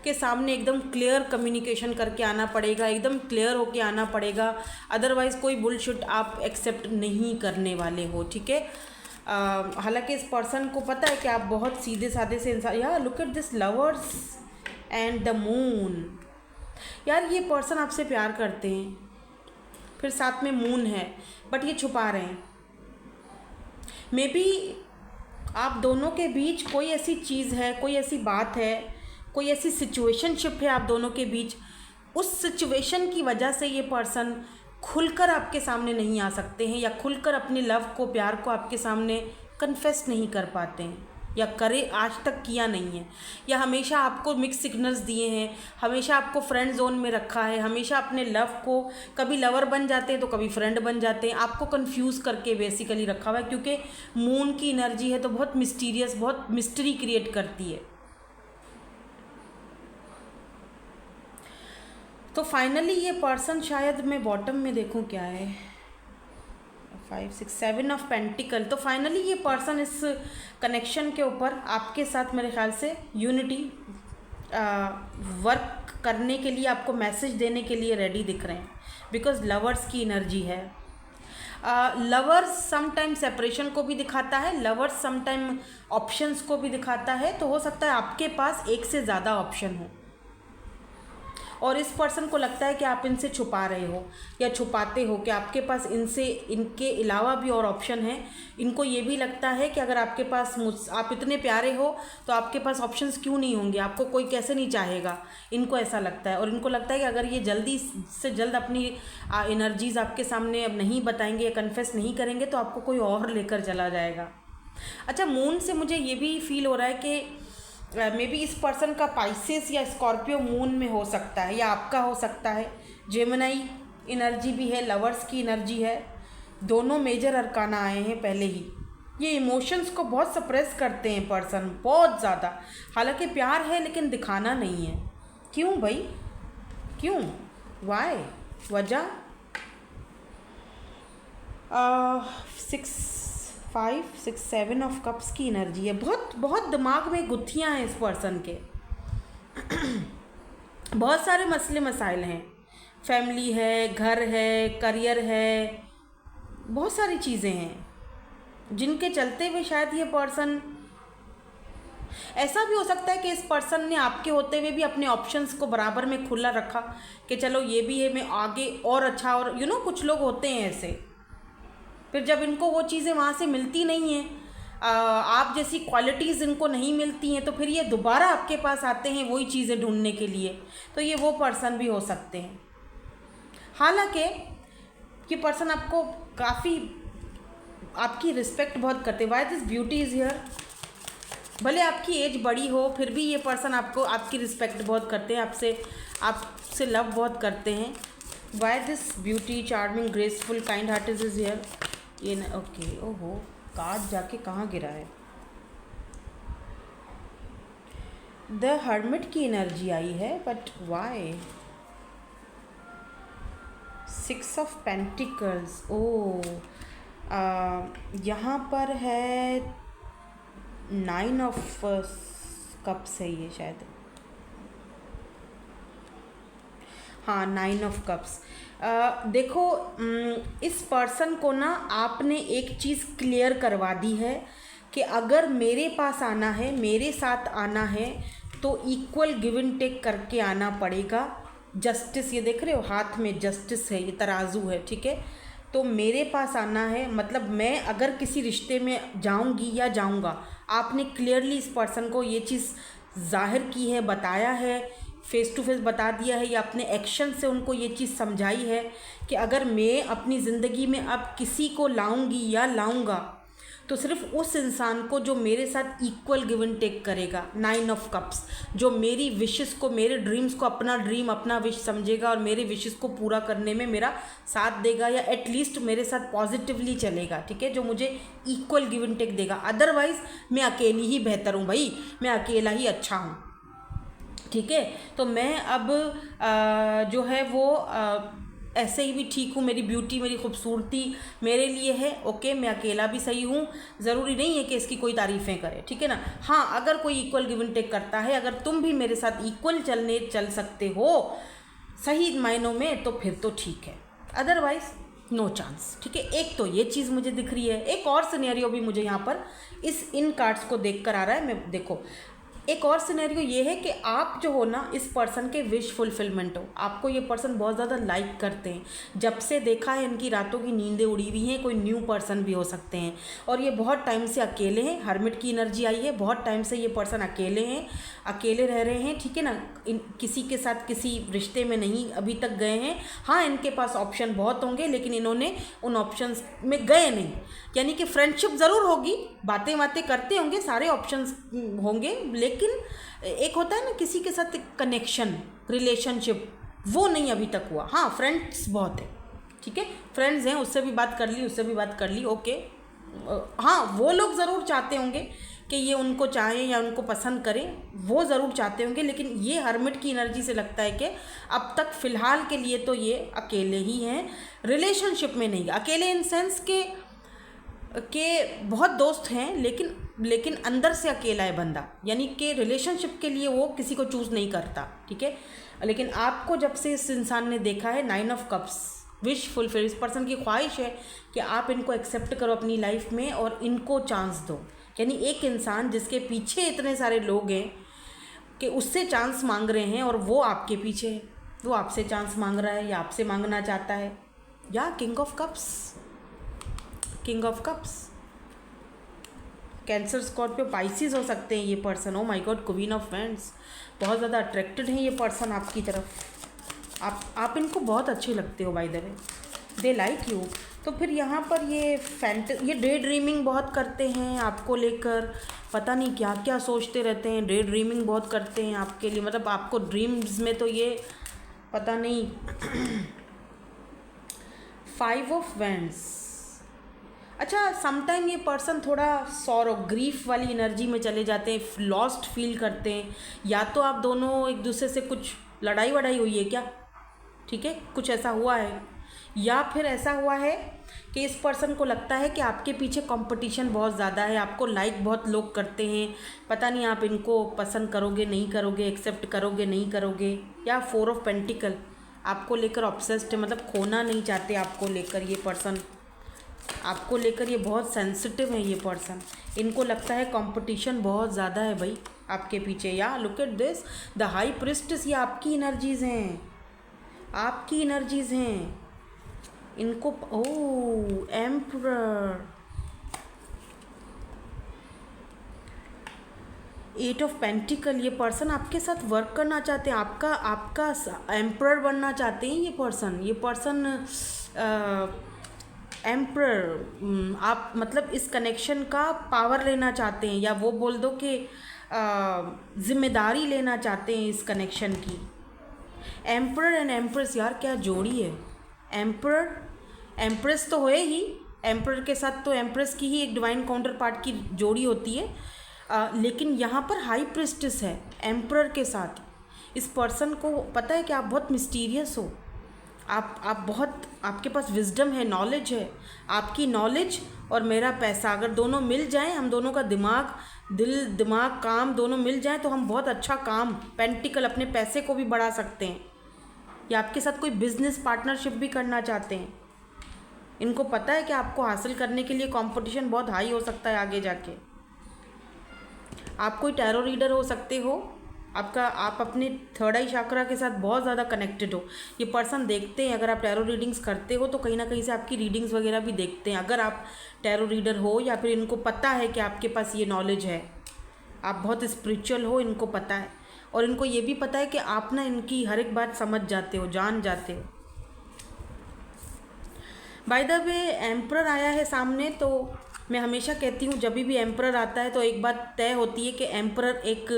के सामने एकदम क्लियर कम्युनिकेशन करके आना पड़ेगा, एकदम क्लियर होके आना पड़ेगा। अदरवाइज़ कोई बुलशिट आप एक्सेप्ट नहीं करने वाले हो, ठीक है। हालांकि इस पर्सन को पता है कि आप बहुत सीधे साधे से इंसान। यार look at this lovers and the moon. यार ये पर्सन आपसे प्यार करते हैं, फिर साथ में मून है, बट ये छुपा रहे हैं। मे बी आप दोनों के बीच कोई ऐसी चीज़ है, कोई ऐसी बात है, कोई ऐसी सिचुएशनशिप है आप दोनों के बीच। उस सिचुएशन की वजह से ये पर्सन खुलकर आपके सामने नहीं आ सकते हैं, या खुलकर अपने लव को, प्यार को आपके सामने कन्फेस नहीं कर पाते हैं, या करे आज तक किया नहीं है, या हमेशा आपको मिक्स सिग्नल्स दिए हैं, हमेशा आपको फ्रेंड जोन में रखा है, हमेशा अपने लव को कभी लवर बन जाते हैं तो कभी फ्रेंड बन जाते हैं, आपको कंफ्यूज करके बेसिकली रखा हुआ है। क्योंकि मून की एनर्जी है तो बहुत मिस्टीरियस, बहुत मिस्ट्री क्रिएट करती है। तो फाइनली ये पर्सन, शायद मैं बॉटम में देखूं क्या है, 5 6 7 ऑफ पेंटिकल। तो फाइनली ये पर्सन इस कनेक्शन के ऊपर आपके साथ मेरे ख्याल से यूनिटी वर्क करने के लिए, आपको मैसेज देने के लिए रेडी दिख रहे हैं, बिकॉज लवर्स की एनर्जी है। लवर्स समटाइम सेपरेशन को भी दिखाता है, लवर्स समटाइम ऑप्शंस को भी दिखाता है। तो हो सकता है आपके पास एक से ज़्यादा ऑप्शन हो, और इस पर्सन को लगता है कि आप इनसे छुपा रहे हो या छुपाते हो, कि आपके पास इनके अलावा भी और ऑप्शन है। इनको ये भी लगता है कि अगर आपके पास आप इतने प्यारे हो तो आपके पास ऑप्शंस क्यों नहीं होंगे, आपको कोई कैसे नहीं चाहेगा, इनको ऐसा लगता है। और इनको लगता है कि अगर ये जल्दी से जल्द अपनी एनर्जीज़ आपके सामने अब नहीं बताएंगे या कन्फेस नहीं करेंगे तो आपको कोई और लेकर चला जाएगा। अच्छा, मून से मुझे ये भी फील हो रहा है कि मे बी इस पर्सन का पाइसेस या स्कॉर्पियो मून में हो सकता है, या आपका हो सकता है। जेमिनाई एनर्जी भी है, लवर्स की एनर्जी है, दोनों मेजर अरकाना आए हैं पहले ही। ये इमोशंस को बहुत सप्रेस करते हैं पर्सन, बहुत ज़्यादा। हालांकि प्यार है लेकिन दिखाना नहीं है। क्यों भाई, क्यों, वाई, वजह? 5 6 7 ऑफ कप्स की एनर्जी है। बहुत दिमाग में गुत्थियाँ हैं इस पर्सन के। बहुत सारे मसले मसाइल हैं, फैमिली है, घर है, करियर है, बहुत सारी चीज़ें हैं जिनके चलते हुए शायद ये पर्सन, ऐसा भी हो सकता है कि इस पर्सन ने आपके होते हुए भी अपने ऑप्शंस को बराबर में खुला रखा कि चलो ये भी है, मैं आगे और अच्छा, और कुछ लोग होते हैं ऐसे। फिर जब इनको वो चीज़ें वहाँ से मिलती नहीं हैं, आप जैसी क्वालिटीज़ इनको नहीं मिलती हैं, तो फिर ये दोबारा आपके पास आते हैं वही चीज़ें ढूंढने के लिए। तो ये वो पर्सन भी हो सकते हैं। हालांकि ये पर्सन आपको काफ़ी, आपकी रिस्पेक्ट बहुत करते हैं। Why this beauty is here. भले आपकी एज बड़ी हो फिर भी ये पर्सन आपको, आपकी रिस्पेक्ट बहुत करते हैं, आपसे लव बहुत करते हैं। Why this beauty, charming, graceful, kind hearted is here. ये ना, ओके, ओहो, कार्ड जाके कहाँ गिरा है? द हर्मिट की एनर्जी आई है, बट वाई? 6 of pentacles. ओ यहाँ पर है 9 ऑफ कप्स है ये शायद, हाँ 9 ऑफ कप्स। देखो इस पर्सन को ना आपने एक चीज़ क्लियर करवा दी है कि अगर मेरे पास आना है, मेरे साथ आना है तो इक्वल गिव एंड टेक करके आना पड़ेगा। जस्टिस, ये देख रहे हो हाथ में जस्टिस है, ये तराजू है, ठीक है। तो मेरे पास आना है, मतलब मैं अगर किसी रिश्ते में जाऊंगी या जाऊंगा, आपने क्लियरली इस पर्सन को ये चीज़ जाहिर की है, बताया है, फेस टू फेस बता दिया है या अपने एक्शन से उनको ये चीज़ समझाई है कि अगर मैं अपनी ज़िंदगी में अब किसी को लाऊंगी या लाऊंगा तो सिर्फ उस इंसान को जो मेरे साथ इक्वल गिव एंड टेक करेगा। 9 ऑफ कप्स, जो मेरी विशेस को, मेरे ड्रीम्स को अपना ड्रीम, अपना विश समझेगा और मेरे विशेस को पूरा करने में मेरा साथ देगा या एटलीस्ट मेरे साथ पॉजिटिवली चलेगा, ठीक है, जो मुझे इक्वल गिव एंड टेक देगा। अदरवाइज़ मैं अकेली ही बेहतर हूँ भाई, मैं अकेला ही अच्छा हूँ, ठीक है। तो मैं अब जो है वो ऐसे ही भी ठीक हूँ, मेरी ब्यूटी, मेरी खूबसूरती मेरे लिए है, ओके, मैं अकेला भी सही हूँ, ज़रूरी नहीं है कि इसकी कोई तारीफ़ें करे, ठीक है ना। हाँ, अगर कोई इक्वल गिव एंड टेक करता है, अगर तुम भी मेरे साथ इक्वल चल सकते हो सही मायनों में तो फिर तो ठीक है, अदरवाइज़ नो चांस, ठीक है। एक तो ये चीज़ मुझे दिख रही है, एक और सिनेरियो भी मुझे यहाँ पर इन कार्ड्स को देख कर आ रहा है। मैं देखो एक और सिनेरियो ये है कि आप जो हो ना इस पर्सन के विश फुलफिलमेंट हो, आपको ये पर्सन बहुत ज़्यादा लाइक करते हैं, जब से देखा है इनकी रातों की नींदें उड़ी हुई हैं, कोई न्यू पर्सन भी हो सकते हैं, और ये बहुत टाइम से अकेले हैं, हर्मिट की एनर्जी आई है, बहुत टाइम से ये पर्सन अकेले हैं, अकेले रह रहे हैं, ठीक है ना, किसी के साथ किसी रिश्ते में नहीं अभी तक गए हैं। हाँ, इनके पास ऑप्शन बहुत होंगे लेकिन इन्होंने उन ऑप्शंस में गए नहीं, यानी कि फ्रेंडशिप ज़रूर होगी, बातें करते होंगे, सारे ऑप्शंस होंगे, लेकिन एक होता है ना किसी के साथ कनेक्शन, रिलेशनशिप, वो नहीं अभी तक हुआ। हाँ, फ्रेंड्स बहुत है, ठीक है, फ्रेंड्स हैं, उससे भी बात कर ली, उससे भी बात कर ली, ओके। हाँ, वो लोग ज़रूर चाहते होंगे कि ये उनको चाहें या उनको पसंद करें, वो ज़रूर चाहते होंगे, लेकिन ये हर्मिट की एनर्जी से लगता है कि अब तक फ़िलहाल के लिए तो ये अकेले ही हैं, रिलेशनशिप में नहीं। अकेले इन सेंस के बहुत दोस्त हैं, लेकिन अंदर से अकेला है बंदा, यानी कि रिलेशनशिप के लिए वो किसी को चूज़ नहीं करता, ठीक है। लेकिन आपको जब से इस इंसान ने देखा है 9 ऑफ कप्स, विश फुलफिल, इस पर्सन की ख्वाहिश है कि आप इनको एक्सेप्ट करो अपनी लाइफ में और इनको चांस दो। यानी एक इंसान जिसके पीछे इतने सारे लोग हैं कि उससे चांस मांग रहे हैं और वो आपके पीछे है, वो आपसे चांस मांग रहा है या आपसे मांगना चाहता है, या king of cups, king of cups, Cancer, Scorpio, Pisces हो सकते हैं ये person. O my God, queen of wands, बहुत ज़्यादा अट्रैक्टेड हैं ये पर्सन आपकी तरफ, आप इनको बहुत अच्छे लगते हो, by the way, they like you. तो फिर यहाँ पर ये डे ड्रीमिंग बहुत करते हैं आपको लेकर, पता नहीं क्या क्या सोचते रहते हैं, डे ड्रीमिंग बहुत करते हैं आपके लिए, मतलब आपको ड्रीम्स में तो ये पता नहीं। 5 ऑफ वैंड्स, अच्छा, समटाइम ये पर्सन थोड़ा सॉरो, ग्रीफ वाली एनर्जी में चले जाते हैं, लॉस्ट फील करते हैं, या तो आप दोनों एक दूसरे से कुछ लड़ाई वड़ाई हुई है क्या, ठीक है, कुछ ऐसा हुआ है, या फिर ऐसा हुआ है कि इस पर्सन को लगता है कि आपके पीछे कंपटीशन बहुत ज़्यादा है, आपको लाइक बहुत लोग करते हैं, पता नहीं आप इनको पसंद करोगे नहीं करोगे, एक्सेप्ट करोगे नहीं करोगे, या 4 ऑफ पेंटिकल, आपको लेकर ऑब्सेस्ड है, मतलब खोना नहीं चाहते आपको लेकर, ये पर्सन आपको लेकर ये बहुत सेंसिटिव है ये पर्सन, इनको लगता है कंपटीशन बहुत ज़्यादा है भाई आपके पीछे। या look at this, the high priestess, ये आपकी एनर्जीज़ हैं, आपकी एनर्जीज़ हैं इनको। ओह, एम्परर, 8 ऑफ पेंटिकल, ये पर्सन आपके साथ वर्क करना चाहते हैं, आपका एम्परर बनना चाहते हैं ये पर्सन एम्परर, आप मतलब इस कनेक्शन का पावर लेना चाहते हैं, या वो बोल दो कि जिम्मेदारी लेना चाहते हैं इस कनेक्शन की। एम्परर एंड एम्प्रेस, यार क्या जोड़ी है, एम्परर एम्प्रेस तो होए ही, एम्परर के साथ तो एम्प्रेस की ही एक डिवाइन काउंटर पार्ट की जोड़ी होती है, लेकिन यहाँ पर हाई प्रिस्टेस है एम्परर के साथ। इस पर्सन को पता है कि आप बहुत मिस्टीरियस हो, आप बहुत आपके पास विजडम है, नॉलेज है। आपकी नॉलेज और मेरा पैसा अगर दोनों मिल जाएं, हम दोनों का दिमाग, दिमाग काम दोनों मिल जाएं, तो हम बहुत अच्छा काम, पेंटिकल, अपने पैसे को भी बढ़ा सकते हैं। या आपके साथ कोई बिजनेस पार्टनरशिप भी करना चाहते हैं। इनको पता है कि आपको हासिल करने के लिए कंपटीशन बहुत हाई हो सकता है आगे जाके। आप कोई टैरो रीडर हो सकते हो, आप अपने थर्ड आई चक्रा के साथ बहुत ज़्यादा कनेक्टेड हो। ये पर्सन देखते हैं, अगर आप टैरो रीडिंग्स करते हो तो कहीं ना कहीं से आपकी रीडिंग्स वगैरह भी देखते हैं। अगर आप टैरो रीडर हो या फिर इनको पता है कि आपके पास ये नॉलेज है, आप बहुत स्पिरिचुअल हो, इनको पता है। और इनको ये भी पता है कि आप ना इनकी हर एक बात समझ जाते हो, जान जाते हो। बाय द वे एम्परर आया है सामने, तो मैं हमेशा कहती हूँ जब भी एम्परर आता है तो एक बात तय होती है कि एम्परर एक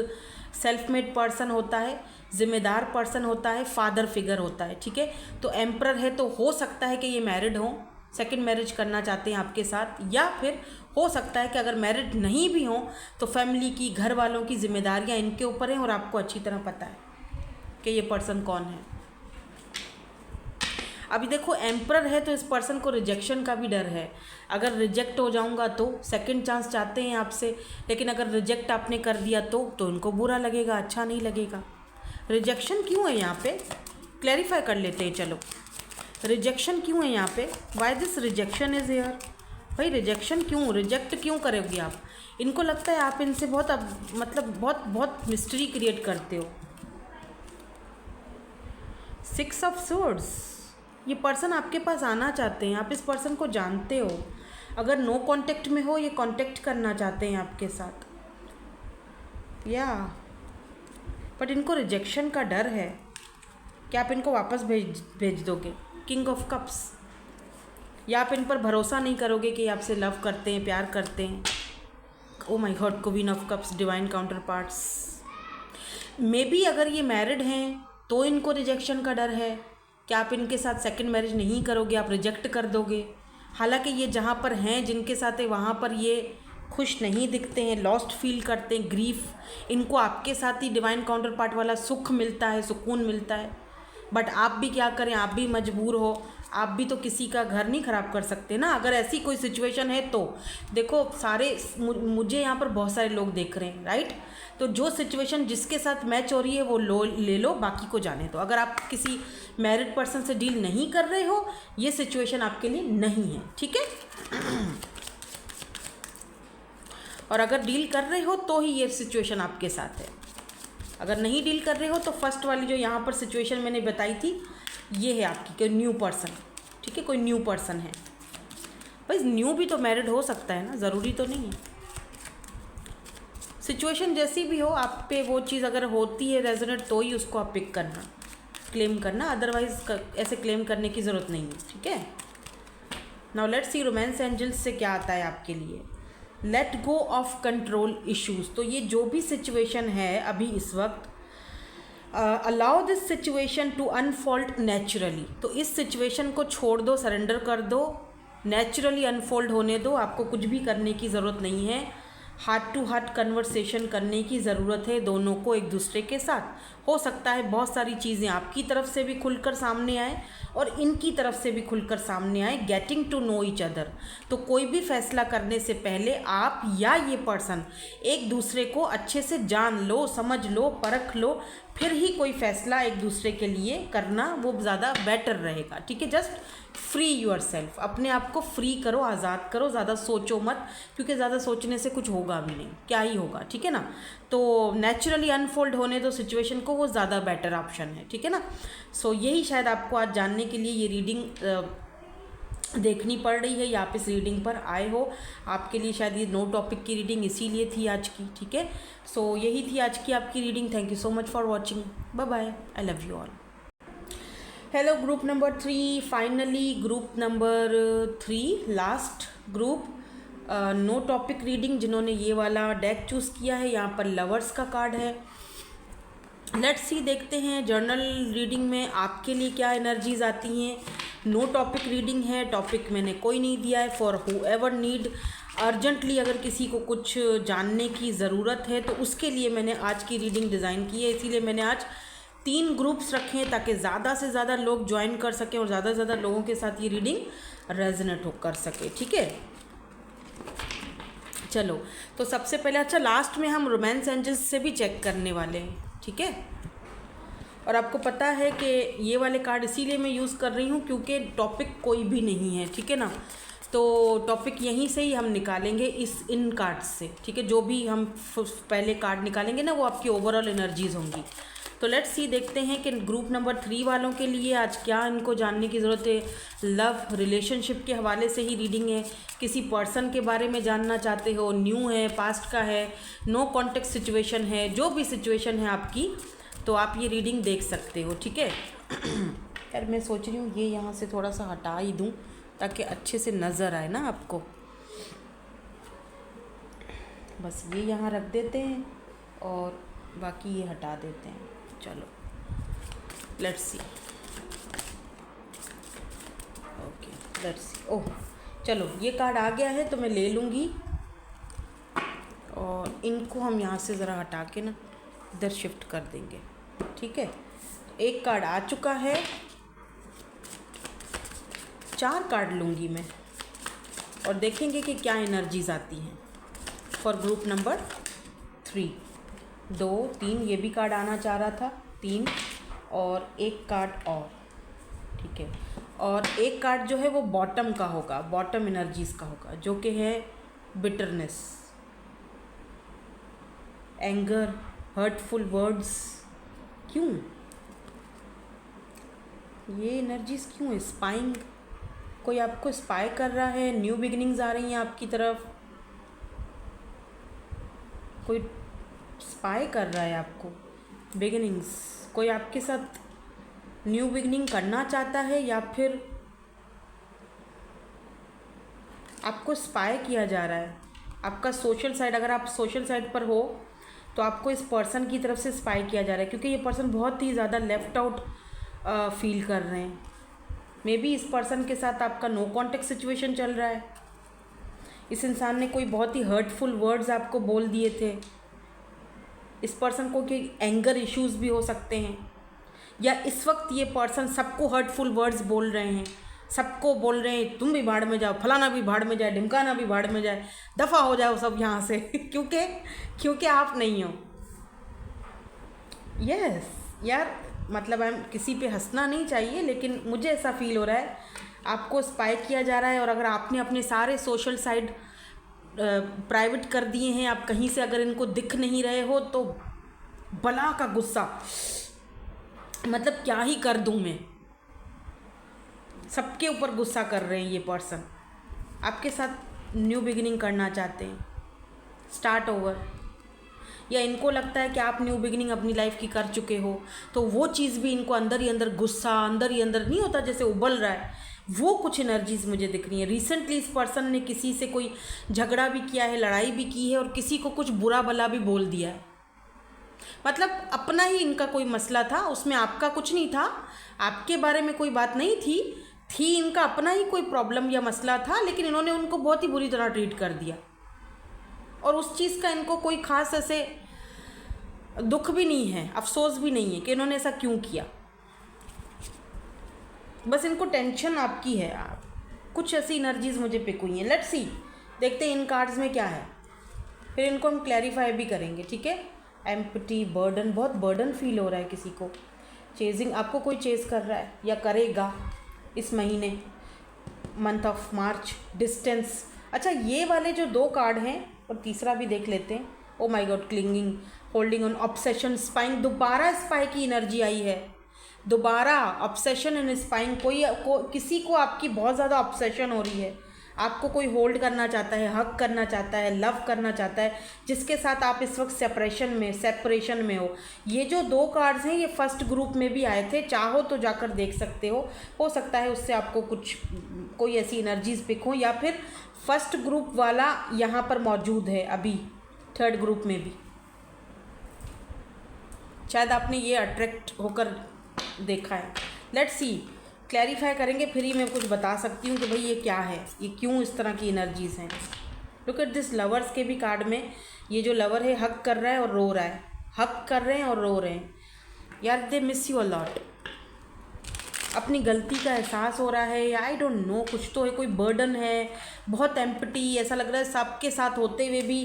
सेल्फ मेड पर्सन होता है, जिम्मेदार पर्सन होता है, फादर फिगर होता है, ठीक है। तो एम्परर है तो हो सकता है कि ये मैरिड हो, सेकंड मैरिज करना चाहते हैं आपके साथ, या फिर हो सकता है कि अगर मैरिड नहीं भी हो तो फैमिली की, घर वालों की जिम्मेदारियां इनके ऊपर हैं और आपको अच्छी तरह पता है कि ये पर्सन कौन है। अभी देखो एम्परर है तो इस पर्सन को रिजेक्शन का भी डर है। अगर रिजेक्ट हो जाऊंगा तो सेकंड चांस चाहते हैं आपसे, लेकिन अगर रिजेक्ट आपने कर दिया तो इनको बुरा लगेगा, अच्छा नहीं लगेगा। रिजेक्शन क्यों है यहाँ पे, क्लैरिफाई कर लेते हैं। चलो रिजेक्शन क्यों है यहाँ पे, why this rejection is here. भाई रिजेक्शन क्यों, रिजेक्ट क्यों करोगे आप? इनको लगता है आप इनसे बहुत बहुत बहुत मिस्ट्री क्रिएट करते हो। 6 ऑफ सोर्ड्स, ये पर्सन आपके पास आना चाहते हैं, आप इस पर्सन को जानते हो। अगर नो कांटेक्ट में हो, ये कांटेक्ट करना चाहते हैं आपके साथ, या बट इनको रिजेक्शन का डर है कि आप इनको वापस भेज दोगे। किंग ऑफ कप्स, या आप इन पर भरोसा नहीं करोगे कि आपसे लव करते हैं, प्यार करते हैं। ओ my God, queen of cups, divine counter parts. May be अगर ये मैरिड हैं तो इनको रिजेक्शन का डर है कि आप इनके साथ सेकंड मैरिज नहीं करोगे, आप रिजेक्ट कर दोगे। हालांकि ये जहाँ पर हैं, जिनके साथ है, वहाँ पर ये खुश नहीं दिखते हैं, लॉस्ट फील करते हैं, ग्रीफ। इनको आपके साथ ही डिवाइन काउंटर पार्ट वाला सुख मिलता है, सुकून मिलता है। बट आप भी क्या करें, आप भी मजबूर हो, आप भी तो किसी का घर नहीं ख़राब कर सकते ना। अगर ऐसी कोई सिचुएशन है तो देखो, मुझे यहाँ पर बहुत सारे लोग देख रहे हैं, राइट। तो जो सिचुएशन जिसके साथ मैच हो रही है वो ले लो, बाकी को जाने दो। अगर आप किसी मैरिड पर्सन से डील नहीं कर रहे हो, ये सिचुएशन आपके लिए नहीं है, ठीक है। और अगर डील कर रहे हो तो ही ये सिचुएशन आपके साथ है। अगर नहीं डील कर रहे हो तो फर्स्ट वाली जो यहाँ पर सिचुएशन मैंने बताई थी, ये है आपकी कोई न्यू पर्सन, ठीक है। कोई न्यू पर्सन है। भाई न्यू भी तो मैरिड हो सकता है ना, ज़रूरी तो नहीं है। सिचुएशन जैसी भी हो, आप पे वो चीज़ अगर होती है रेजोनेट तो ही उसको आप पिक करना, क्लेम करना, अदरवाइज ऐसे क्लेम करने की ज़रूरत नहीं है, ठीक है। Now let's see romance angels से क्या आता है आपके लिए। Let go of control issues. तो ये जो भी सिचुएशन है अभी इस वक्त, allow this situation to unfold naturally. तो इस सिचुएशन को छोड़ दो, सरेंडर कर दो, नेचुरली अनफोल्ड होने दो। आपको कुछ भी करने की ज़रूरत नहीं है। हार्ट टू हार्ट कन्वर्सेशन करने की ज़रूरत है दोनों को एक दूसरे के साथ। हो सकता है बहुत सारी चीज़ें आपकी तरफ से भी खुलकर सामने आए और इनकी तरफ से भी खुलकर सामने आए, getting to know each other. तो कोई भी फैसला करने से पहले आप या ये पर्सन एक दूसरे को अच्छे से जान लो, समझ लो, परख लो, फिर ही कोई फैसला एक दूसरे के लिए करना वो ज़्यादा बेटर रहेगा, ठीक है। जस्ट फ्री यूर सेल्फ, अपने आप को फ्री करो, आज़ाद करो, ज़्यादा सोचो मत, क्योंकि ज़्यादा सोचने से कुछ होगा भी नहीं, क्या ही होगा, ठीक है ना। तो नेचुरली अनफोल्ड होने दो सिचुएशन को, वो ज़्यादा बेटर ऑप्शन है, ठीक है ना। सो यही शायद आपको आज जानने के लिए ये रीडिंग देखनी पड़ रही है, या आप इस रीडिंग पर आए हो। आपके लिए शायद ये नो टॉपिक की रीडिंग इसीलिए थी आज की, ठीक है। सो यही थी आज की आपकी reading. Thank you so much for watching, bye bye, I love you all. Hello group number 3, finally group number 3, last group, no topic reading. जिन्होंने ये वाला डेक चूज़ किया है, यहाँ पर लवर्स का कार्ड है। लेट्स सी, देखते हैं जर्नल रीडिंग में आपके लिए क्या एनर्जीज आती हैं। नो टॉपिक रीडिंग है, टॉपिक मैंने कोई नहीं दिया है। For who ever need urgently, अगर किसी को कुछ जानने की ज़रूरत है तो उसके लिए मैंने आज की रीडिंग डिज़ाइन की है। इसीलिए मैंने आज 3 ग्रुप्स रखें ताकि ज़्यादा से ज़्यादा लोग ज्वाइन कर सकें और ज़्यादा से ज़्यादा लोगों के साथ ये रीडिंग रेजोनेट हो कर सके। ठीक है, चलो तो सबसे पहले अच्छा लास्ट में हम रोमांस एंजल्स से भी चेक करने वाले हैं। ठीक है, और आपको पता है कि ये वाले कार्ड इसीलिए मैं यूज़ कर रही हूँ क्योंकि टॉपिक कोई भी नहीं है। ठीक है ना, तो टॉपिक यहीं से ही हम निकालेंगे इन कार्ड्स से। ठीक है, जो भी हम पहले कार्ड निकालेंगे ना वो आपकी ओवरऑल एनर्जीज होंगी। तो लेट्स सी, देखते हैं कि ग्रुप नंबर 3 वालों के लिए आज क्या इनको जानने की ज़रूरत है। लव रिलेशनशिप के हवाले से ही रीडिंग है, किसी पर्सन के बारे में जानना चाहते हो, न्यू है, पास्ट का है, नो कॉन्टेक्स्ट सिचुएशन है, जो भी सिचुएशन है आपकी, तो आप ये रीडिंग देख सकते हो। ठीक है, यार मैं सोच रही हूँ ये यहाँ से थोड़ा सा हटा ही दूँ ताकि अच्छे से नज़र आए ना आपको। बस ये यहाँ रख देते हैं और बाकी ये हटा देते हैं। चलो let's see, okay let's see. ओह चलो, ये कार्ड आ गया है तो मैं ले लूँगी और इनको हम यहाँ से ज़रा हटा के ना इधर शिफ्ट कर देंगे। ठीक है, एक कार्ड आ चुका है, 4 कार्ड लूँगी मैं और देखेंगे कि क्या एनर्जीज आती हैं फॉर ग्रुप नंबर 3। 2 3 ये भी कार्ड आना चाह रहा था, 3 और एक कार्ड और। ठीक है, और एक कार्ड जो है वो बॉटम का होगा, बॉटम एनर्जीज का होगा, जो कि है बिटरनेस, एंगर, हर्टफुल वर्ड्स। क्यों ये एनर्जीज क्यों है? स्पाइंग, कोई आपको स्पाई कर रहा है, न्यू बिगिनिंग्स आ रही हैं आपकी तरफ, कोई स्पाई कर रहा है आपको, बिगिनिंग्स, कोई आपके साथ न्यू बिगिनिंग करना चाहता है या फिर आपको स्पाई किया जा रहा है। आपका सोशल साइड, अगर आप सोशल साइड पर हो तो आपको इस पर्सन की तरफ से स्पाई किया जा रहा है क्योंकि ये पर्सन बहुत ही ज़्यादा लेफ्ट आउट फील कर रहे हैं। मे बी इस पर्सन के साथ आपका नो कॉन्टेक्ट सिचुएशन चल रहा है। इस इंसान ने कोई बहुत ही हर्टफुल वर्ड्स आपको बोल दिए थे। इस पर्सन को कोई एंगर इश्यूज भी हो सकते हैं, या इस वक्त ये पर्सन सबको हर्टफुल वर्ड्स बोल रहे हैं, सबको बोल रहे हैं तुम भी भाड़ में जाओ, फलाना भी भाड़ में जाए, ढिमकाना भी भाड़ में जाए, दफ़ा हो जाओ सब यहाँ से क्योंकि आप नहीं हो। यस यार, मतलब किसी पे हंसना नहीं चाहिए, लेकिन मुझे ऐसा फील हो रहा है आपको स्पाई किया जा रहा है। और अगर आपने अपने सारे सोशल साइड प्राइवेट कर दिए हैं, आप कहीं से अगर इनको दिख नहीं रहे हो तो बला का गुस्सा, मतलब क्या ही कर दूं मैं, सबके ऊपर गुस्सा कर रहे हैं। ये पर्सन आपके साथ न्यू बिगिनिंग करना चाहते हैं, स्टार्ट ओवर, या इनको लगता है कि आप न्यू बिगिनिंग अपनी लाइफ की कर चुके हो, तो वो चीज़ भी इनको अंदर ही अंदर गुस्सा, अंदर ही अंदर नहीं होता जैसे उबल रहा है, वो कुछ एनर्जीज मुझे दिख रही है। रिसेंटली इस पर्सन ने किसी से कोई झगड़ा भी किया है, लड़ाई भी की है और किसी को कुछ बुरा भला भी बोल दिया है। मतलब अपना ही इनका कोई मसला था, उसमें आपका कुछ नहीं था, आपके बारे में कोई बात नहीं थी इनका अपना ही कोई प्रॉब्लम या मसला था, लेकिन इन्होंने उनको बहुत ही बुरी तरह ट्रीट कर दिया और उस चीज़ का इनको कोई ख़ास ऐसे दुख भी नहीं है, अफसोस भी नहीं है कि इन्होंने ऐसा क्यों किया। बस इनको टेंशन आपकी है। आप कुछ ऐसी एनर्जीज मुझे पिक हुई हैं। लेट्स सी, देखते हैं इन कार्ड्स में क्या है, फिर इनको हम क्लैरिफाई भी करेंगे। ठीक है, एम्प्टी, बर्डन, बहुत बर्डन फील हो रहा है किसी को, चेजिंग, आपको कोई चेज कर रहा है या करेगा इस महीने, मंथ ऑफ मार्च, डिस्टेंस। अच्छा, ये वाले जो 2 कार्ड हैं और तीसरा भी देख लेते हैं। ओ my God, clinging, holding on, obsession, spying, दोबारा स्पाई की एनर्जी आई है, दोबारा ऑब्सेशन एंड स्पाइंग। किसी को आपकी बहुत ज़्यादा ऑब्सेशन हो रही है, आपको कोई होल्ड करना चाहता है, हक करना चाहता है, लव करना चाहता है, जिसके साथ आप इस वक्त सेपरेशन में हो। ये जो 2 कार्ड्स हैं ये फर्स्ट ग्रुप में भी आए थे, चाहो तो जाकर देख सकते हो सकता है उससे आपको कोई ऐसी एनर्जीज पिक हो, या फिर फर्स्ट ग्रुप वाला यहाँ पर मौजूद है अभी 3rd ग्रुप में भी, शायद आपने ये अट्रैक्ट होकर देखा है। लेट्स सी, क्लैरिफाई करेंगे, फिर ही मैं कुछ बता सकती हूँ कि भाई ये क्या है, ये क्यों इस तरह की एनर्जीज हैं। लुक एट दिस, लवर्स के भी कार्ड में ये जो लवर है हक कर रहा है और रो रहा है, हक कर रहे हैं और रो रहे हैं। यार दे मिस यू अलॉट। अपनी गलती का एहसास हो रहा है या आई डोंट नो, कुछ तो है, कोई बर्डन है, बहुत एम्पटी, ऐसा लग रहा है सबके साथ होते हुए भी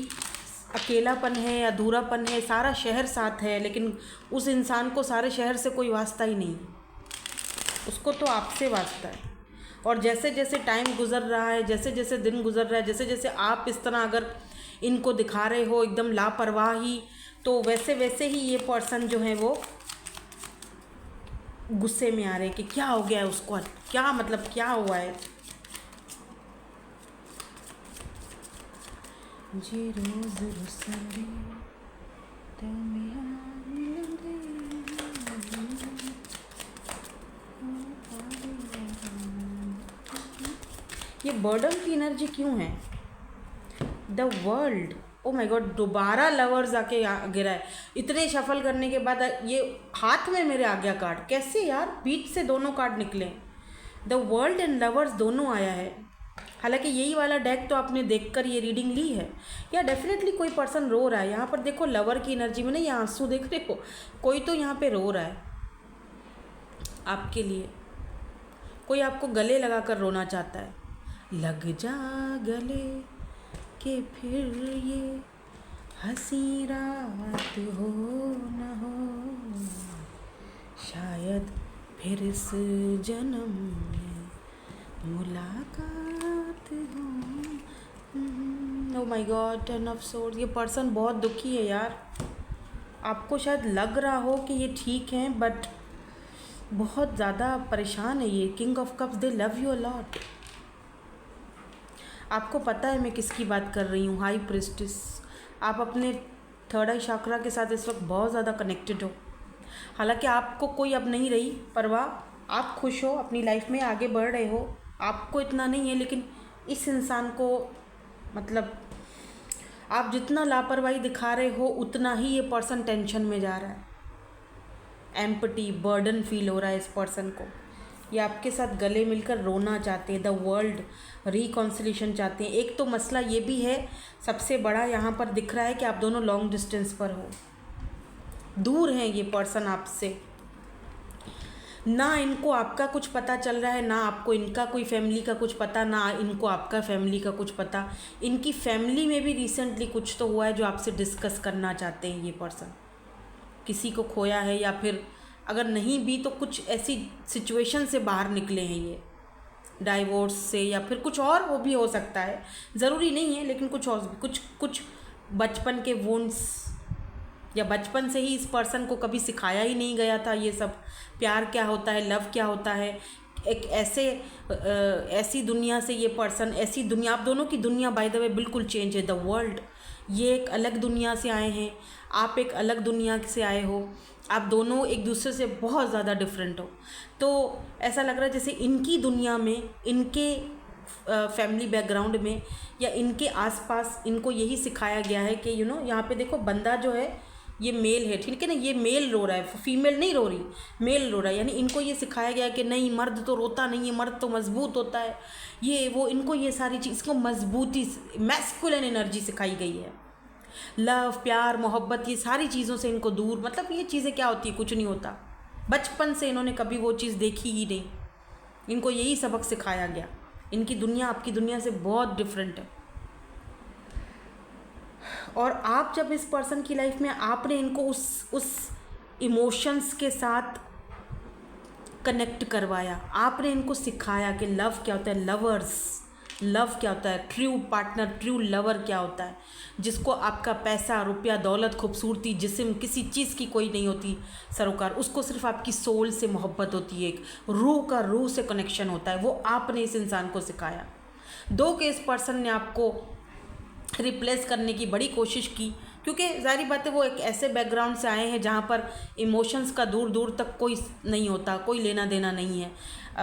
अकेलापन है, अधूरापन है। सारा शहर साथ है लेकिन उस इंसान को सारे शहर से कोई वास्ता ही नहीं, उसको तो आपसे वास्ता है। और जैसे जैसे टाइम गुजर रहा है, जैसे जैसे दिन गुजर रहा है, जैसे जैसे आप इस तरह अगर इनको दिखा रहे हो एकदम लापरवाही, तो वैसे वैसे ही ये पर्सन जो है वो गुस्से में आ रहे हैं कि क्या हो गया है उसको, क्या मतलब क्या हुआ है। जी रोज रुसरे ये बर्डन की एनर्जी क्यों है? The world, O my God, दोबारा लवर्स आके गिरा है। इतने शफल करने के बाद ये हाथ में मेरे आ गया कार्ड, कैसे यार बीच से दोनों कार्ड निकले। द वर्ल्ड एंड लवर्स दोनों आया है। हालांकि यही वाला डेक तो आपने देखकर ये रीडिंग ली है। या डेफिनेटली कोई पर्सन रो रहा है यहाँ पर। देखो लवर की एनर्जी में ना ये आंसू देख रहे हो, कोई तो यहाँ पे रो रहा है आपके लिए। कोई आपको गले लगा कर रोना चाहता है। लग जा गले कि फिर ये हंसी रात हो न हो, शायद फिर इस जन्म में मुलाकात हो। Oh my God, 10 of swords. ये पर्सन बहुत दुखी है यार। आपको शायद लग रहा हो कि ये ठीक हैं बट बहुत ज़्यादा परेशान है ये। King of cups, they love you a lot. आपको पता है मैं किसकी बात कर रही हूँ, हाई प्रिस्टिस। आप अपने थर्ड आई चक्रा के साथ इस वक्त बहुत ज़्यादा कनेक्टेड हो। हालांकि आपको कोई अब नहीं रही परवाह, आप खुश हो, अपनी लाइफ में आगे बढ़ रहे हो, आपको इतना नहीं है। लेकिन इस इंसान को मतलब आप जितना लापरवाही दिखा रहे हो उतना ही ये पर्सन टेंशन में जा रहा है। एम्पटी, बर्डन फील हो रहा है इस पर्सन को। ये आपके साथ गले मिलकर रोना चाहते हैं। द वर्ल्ड रिकॉन्सिलेशन चाहते हैं। एक तो मसला ये भी है सबसे बड़ा यहाँ पर दिख रहा है कि आप दोनों लॉन्ग डिस्टेंस पर हो, दूर हैं ये पर्सन आपसे। ना इनको आपका कुछ पता चल रहा है, ना आपको इनका कोई फैमिली का कुछ पता, ना इनको आपका फैमिली का कुछ पता। इनकी फैमिली में भी रिसेंटली कुछ तो हुआ है जो आपसे डिस्कस करना चाहते हैं ये पर्सन। किसी को खोया है या फिर अगर नहीं भी तो कुछ ऐसी सिचुएशन से बाहर निकले हैं ये, डाइवोर्स से या फिर कुछ और वो भी हो सकता है, ज़रूरी नहीं है। लेकिन कुछ और भी, कुछ बचपन के वुंड्स, या बचपन से ही इस पर्सन को कभी सिखाया ही नहीं गया था ये सब, प्यार क्या होता है, लव क्या होता है। एक ऐसी दुनिया से ये पर्सन, ऐसी दुनिया, आप दोनों की दुनिया बाय द वे बिल्कुल चेंज है। द वर्ल्ड, ये एक अलग दुनिया से आए हैं, आप एक अलग दुनिया से आए हो। आप दोनों एक दूसरे से बहुत ज़्यादा डिफरेंट हो। तो ऐसा लग रहा है जैसे इनकी दुनिया में, इनके फैमिली बैकग्राउंड में या इनके आसपास इनको यही सिखाया गया है कि यहाँ पे देखो बंदा जो है ये मेल है, ठीक है ना, ये मेल रो रहा है, फीमेल नहीं रो रही, मेल रो रहा है। यानी इनको ये सिखाया गया है कि नहीं, मर्द तो रोता नहीं है, मर्द तो मजबूत होता है, ये वो। इनको ये सारी चीज़ को मजबूती, मैस्कुलिन एनर्जी सिखाई गई है। लव, प्यार, मोहब्बत, ये सारी चीज़ों से इनको दूर, मतलब ये चीज़ें क्या होती है, कुछ नहीं होता। बचपन से इन्होंने कभी वो चीज़ देखी ही नहीं, इनको यही सबक सिखाया गया। इनकी दुनिया आपकी दुनिया से बहुत डिफरेंट है। और आप जब इस पर्सन की लाइफ में, आपने इनको उस इमोशंस के साथ कनेक्ट करवाया, आपने इनको सिखाया कि लव क्या होता है, लव क्या होता है, ट्रू पार्टनर, ट्रू लवर क्या होता है, जिसको आपका पैसा, रुपया, दौलत, खूबसूरती, जिस्म, किसी चीज़ की कोई नहीं होती सरोकार, उसको सिर्फ आपकी सोल से मोहब्बत होती है, एक रूह का रूह से कनेक्शन होता है। वो आपने इस इंसान को सिखाया। दो के इस पर्सन ने आपको रिप्लेस करने की बड़ी कोशिश की, क्योंकि जाहिर बात है वो एक ऐसे बैकग्राउंड से आए हैं जहाँ पर इमोशंस का दूर दूर तक कोई नहीं होता, कोई लेना देना नहीं है।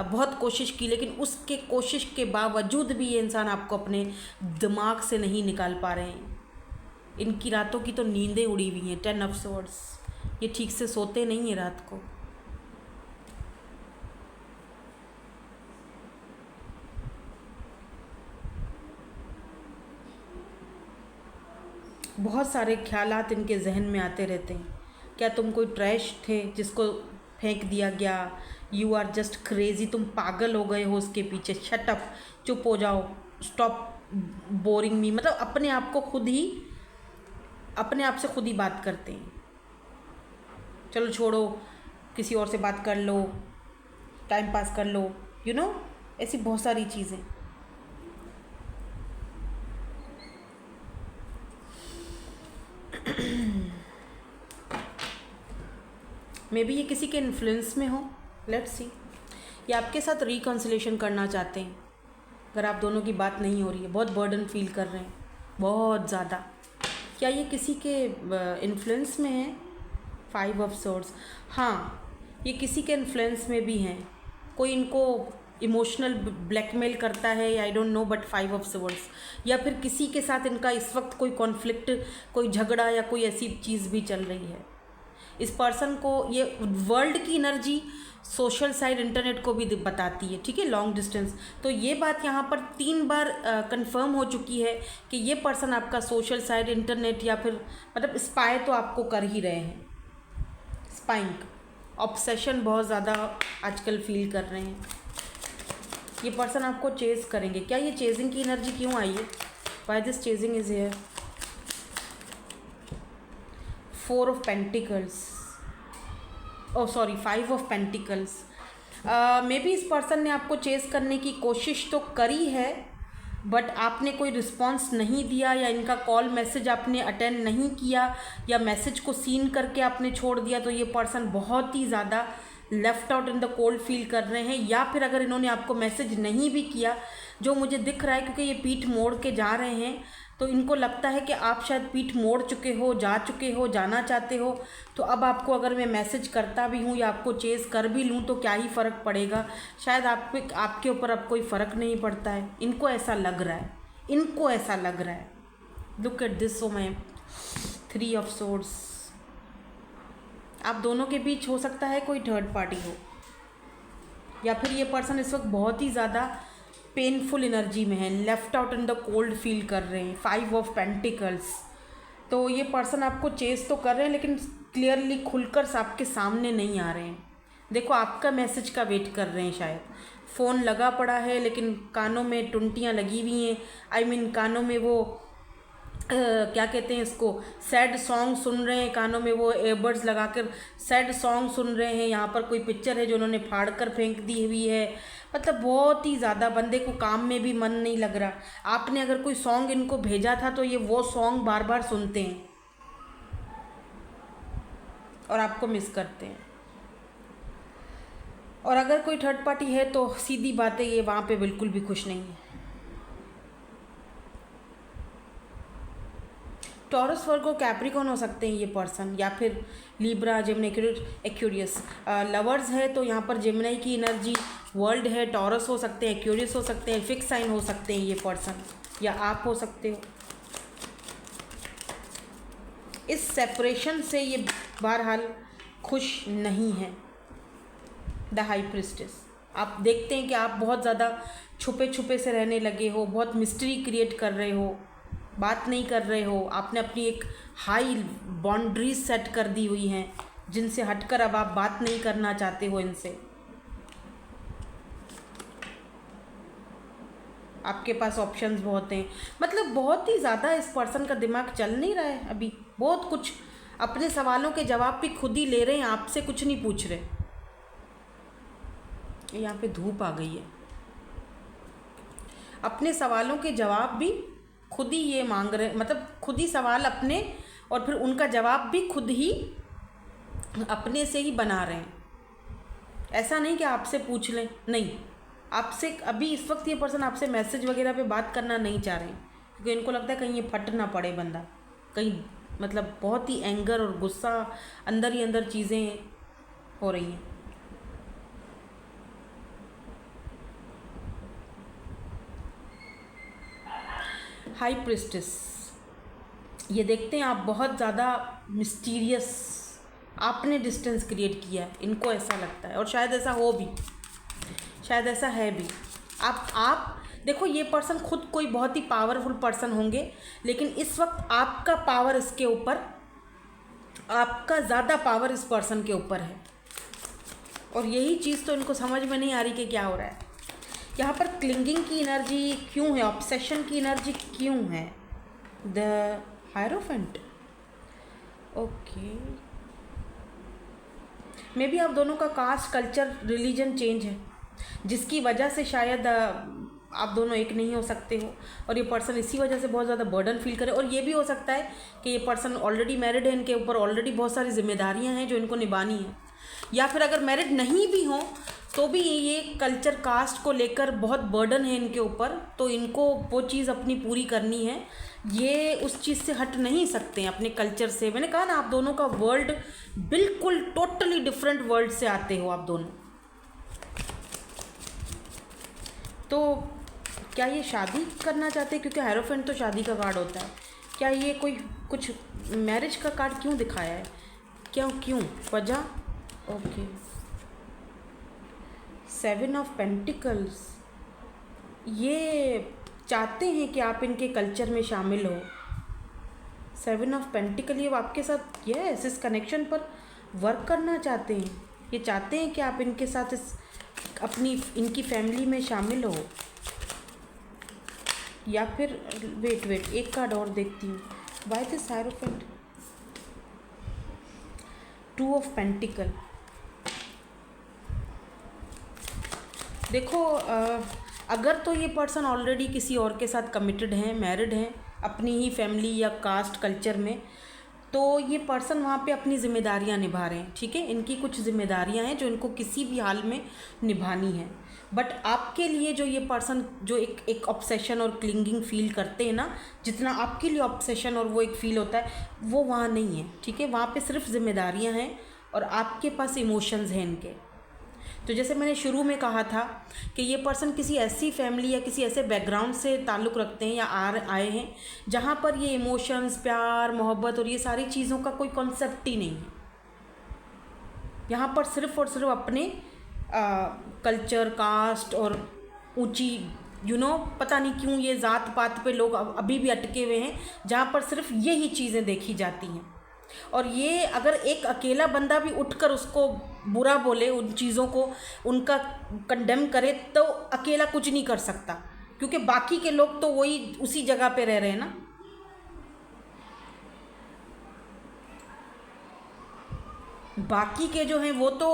बहुत कोशिश की, लेकिन उसके कोशिश के बावजूद भी ये इंसान आपको अपने दिमाग से नहीं निकाल पा रहे हैं। इनकी रातों की तो नींदें उड़ी हुई हैं। 10 ऑफ सोर्ड्स, ये ठीक से सोते नहीं हैं रात को। बहुत सारे ख्यालात इनके जहन में आते रहते हैं। क्या तुम कोई ट्रैश थे जिसको फेंक दिया गया? यू आर जस्ट क्रेजी, तुम पागल हो गए हो उसके पीछे। शट अप, चुप हो जाओ, स्टॉप बोरिंग मी। मतलब अपने आप को खुद ही, अपने आप से खुद ही बात करते हैं। चलो छोड़ो, किसी और से बात कर लो, टाइम पास कर लो, यू नो, ऐसी बहुत सारी चीज़ें। मे बी ये किसी के इन्फ्लुएंस में हो, लेट्स सी। ये आपके साथ रिकन्सिलेशन करना चाहते हैं। अगर आप दोनों की बात नहीं हो रही है, बहुत बर्डन फील कर रहे हैं, बहुत ज़्यादा। क्या ये किसी के इन्फ्लुएंस में है? 5 ऑफ सोर्ड्स, हाँ, ये किसी के इन्फ्लुएंस में भी हैं। कोई इनको इमोशनल ब्लैकमेल करता है, I don't know, but 5 of swords. या फिर किसी के साथ इनका इस वक्त कोई कॉन्फ्लिक्ट, कोई झगड़ा या कोई ऐसी चीज़ भी चल रही है। इस पर्सन को ये वर्ल्ड की एनर्जी सोशल साइड इंटरनेट को भी बताती है, ठीक है, लॉन्ग डिस्टेंस। तो ये बात यहाँ पर 3 बार कंफर्म हो चुकी है कि ये पर्सन आपका सोशल साइड इंटरनेट या फिर मतलब स्पाई तो आपको कर ही रहे हैं। स्पाइंग, ऑब्सेशन बहुत ज़्यादा आजकल फील कर रहे हैं। ये पर्सन आपको चेज़ करेंगे। क्या ये चेजिंग की एनर्जी क्यों आई है? Why this chasing is here? 4 of pentacles, oh sorry, 5 of pentacles. May be इस पर्सन ने आपको चेज़ करने की कोशिश तो करी है, बट आपने कोई रिस्पॉन्स नहीं दिया, या इनका कॉल मैसेज आपने अटेंड नहीं किया, या मैसेज को सीन करके आपने छोड़ दिया। तो ये पर्सन बहुत ही ज़्यादा left out in the cold feel कर रहे हैं। या फिर अगर इन्होंने आपको मैसेज नहीं भी किया, जो मुझे दिख रहा है, क्योंकि ये पीठ मोड़ के जा रहे हैं, तो इनको लगता है कि आप शायद पीठ मोड़ चुके हो, जा चुके हो, जाना चाहते हो। तो अब आपको अगर मैं मैसेज करता भी हूँ या आपको चेज़ कर भी लूँ तो क्या ही फ़र्क पड़ेगा? शायद आपके ऊपर अब कोई फ़र्क नहीं पड़ता है। इनको ऐसा लग रहा है, इनको ऐसा लग रहा है। Look at this, so my 3 of swords. आप दोनों के बीच हो सकता है कोई थर्ड पार्टी हो, या फिर ये पर्सन इस वक्त बहुत ही ज़्यादा पेनफुल एनर्जी में है, left out in the cold feel कर रहे हैं। 5 ऑफ पेंटिकल्स। तो ये पर्सन आपको चेस तो कर रहे हैं, लेकिन क्लियरली खुलकर आपके सामने नहीं आ रहे हैं। देखो, आपका मैसेज का वेट कर रहे हैं शायद। फ़ोन लगा पड़ा है, लेकिन कानों में टुंटियाँ लगी हुई हैं। आई मीन कानों में वो क्या कहते हैं इसको, सैड सॉन्ग सुन रहे हैं। कानों में वो एयरबड्स लगाकर सैड सॉन्ग सुन रहे हैं। यहाँ पर कोई पिक्चर है जो उन्होंने फाड़ कर फेंक दी हुई है। मतलब बहुत ही ज़्यादा बंदे को काम में भी मन नहीं लग रहा। आपने अगर कोई सॉन्ग इनको भेजा था तो ये वो सॉन्ग बार बार सुनते हैं और आपको मिस करते हैं। और अगर कोई थर्ड पार्टी है तो सीधी बात है, ये वहाँ पे बिल्कुल भी खुश नहीं है। टॉरस, वर्गो, कैप्रिकॉर्न हो सकते हैं ये पर्सन, या फिर लिब्रा, जेमिनी, एक्वेरियस। लवर्स है तो यहाँ पर जेमिनी की एनर्जी, वर्ल्ड है, टॉरस हो सकते हैं, एक्वेरियस हो सकते हैं, फिक्स साइन हो सकते हैं ये पर्सन, या आप हो सकते हो। इस सेपरेशन से ये बहरहाल खुश नहीं है। द हाई प्रिस्टेस, आप देखते हैं कि आप बहुत ज़्यादा छुपे छुपे से रहने लगे हो, बहुत मिस्ट्री क्रिएट कर रहे हो, बात नहीं कर रहे हो। आपने अपनी एक हाई बाउंड्रीज सेट कर दी हुई हैं, जिनसे हटकर अब आप बात नहीं करना चाहते हो इनसे। आपके पास ऑप्शंस बहुत हैं। मतलब बहुत ही ज़्यादा इस पर्सन का दिमाग चल नहीं रहा है अभी। बहुत कुछ, अपने सवालों के जवाब भी खुद ही ले रहे हैं, आपसे कुछ नहीं पूछ रहे। यहाँ पे धूप आ गई है। अपने सवालों के जवाब भी खुद ही ये मांग रहे, मतलब खुद ही सवाल अपने, और फिर उनका जवाब भी खुद ही अपने से ही बना रहे हैं। ऐसा नहीं कि आपसे पूछ लें, नहीं, आपसे अभी इस वक्त ये पर्सन आपसे मैसेज वगैरह पे बात करना नहीं चाह रहे हैं, क्योंकि इनको लगता है कहीं ये फट ना पड़े बंदा, कहीं मतलब बहुत ही एंगर और गुस्सा, अंदर ही अंदर चीज़ें हो रही हैं। हाई प्रिस्टेस, ये देखते हैं आप बहुत ज़्यादा मिस्टीरियस, आपने डिस्टेंस क्रिएट किया है, इनको ऐसा लगता है, और शायद ऐसा हो भी, शायद ऐसा है भी। आप देखो, ये पर्सन खुद कोई बहुत ही पावरफुल पर्सन होंगे, लेकिन इस वक्त आपका पावर इसके ऊपर आपका ज़्यादा पावर इस पर्सन के ऊपर है, और यही चीज़ तो इनको समझ में नहीं आ रही कि क्या हो रहा है। यहाँ पर क्लिंगिंग की एनर्जी क्यों है, ऑब्सेशन की एनर्जी क्यों है? The hierophant. Okay, may be आप दोनों का कास्ट, कल्चर, रिलीजन चेंज है, जिसकी वजह से शायद आप दोनों एक नहीं हो सकते हो, और ये पर्सन इसी वजह से बहुत ज़्यादा बर्डन फील करे। और ये भी हो सकता है कि ये पर्सन ऑलरेडी मैरिड है, इनके ऊपर ऑलरेडी बहुत सारी जिम्मेदारियां हैं जो इनको निभानी है, या फिर अगर मैरिड नहीं भी हो तो भी ये कल्चर, कास्ट को लेकर बहुत बर्डन है इनके ऊपर, तो इनको वो चीज़ अपनी पूरी करनी है। ये उस चीज़ से हट नहीं सकते हैं, अपने कल्चर से। मैंने कहा ना, आप दोनों का वर्ल्ड बिल्कुल टोटली डिफरेंट वर्ल्ड से आते हो आप दोनों। तो क्या ये शादी करना चाहते हैं? क्योंकि हायरोफेंट तो शादी का कार्ड होता है। क्या ये कोई कुछ मैरिज का कार्ड क्यों दिखाया है? क्यों वजह? Okay, 7 of pentacles. ये चाहते हैं कि आप इनके कल्चर में शामिल हो। 7 ऑफ पेंटिकल, ये आपके साथ यस इस कनेक्शन पर वर्क करना चाहते हैं। ये चाहते हैं कि आप इनके साथ इनकी फैमिली में शामिल हो, या फिर वेट एक कार्ड और देखती हूँ। Why this hierophant? 2 of pentacle. देखो, अगर तो ये पर्सन ऑलरेडी किसी और के साथ कमिटेड हैं, मैरिड हैं, अपनी ही फैमिली या कास्ट कल्चर में, तो ये पर्सन वहाँ पे अपनी ज़िम्मेदारियाँ निभा रहे हैं। ठीक है, इनकी कुछ ज़िम्मेदारियाँ हैं जो इनको किसी भी हाल में निभानी है। बट आपके लिए जो ये पर्सन जो एक ऑब्सेशन और क्लिंगिंग फील करते हैं ना, जितना आपके लिए ऑब्सेशन और वो एक फील होता है, वो वहाँ नहीं है। ठीक है, वहाँ पे सिर्फ जिम्मेदारियाँ हैं और आपके पास इमोशंस हैं इनके। तो जैसे मैंने शुरू में कहा था कि ये पर्सन किसी ऐसी फैमिली या किसी ऐसे बैकग्राउंड से ताल्लुक़ रखते हैं या आए हैं जहाँ पर ये इमोशंस, प्यार, मोहब्बत और ये सारी चीज़ों का कोई कॉन्सेप्ट ही नहीं है। यहाँ पर सिर्फ और सिर्फ अपने कल्चर, कास्ट और ऊंची पता नहीं क्यों ये ज़ात पात पे लोग अभी भी अटके हुए हैं, जहाँ पर सिर्फ यही चीज़ें देखी जाती हैं। और ये अगर एक अकेला बंदा भी उठकर उसको बुरा बोले, उन चीज़ों को उनका कंडेम करे, तो अकेला कुछ नहीं कर सकता, क्योंकि बाकी के लोग तो वही उसी जगह पे रह रहे हैं ना। बाकी के जो हैं वो तो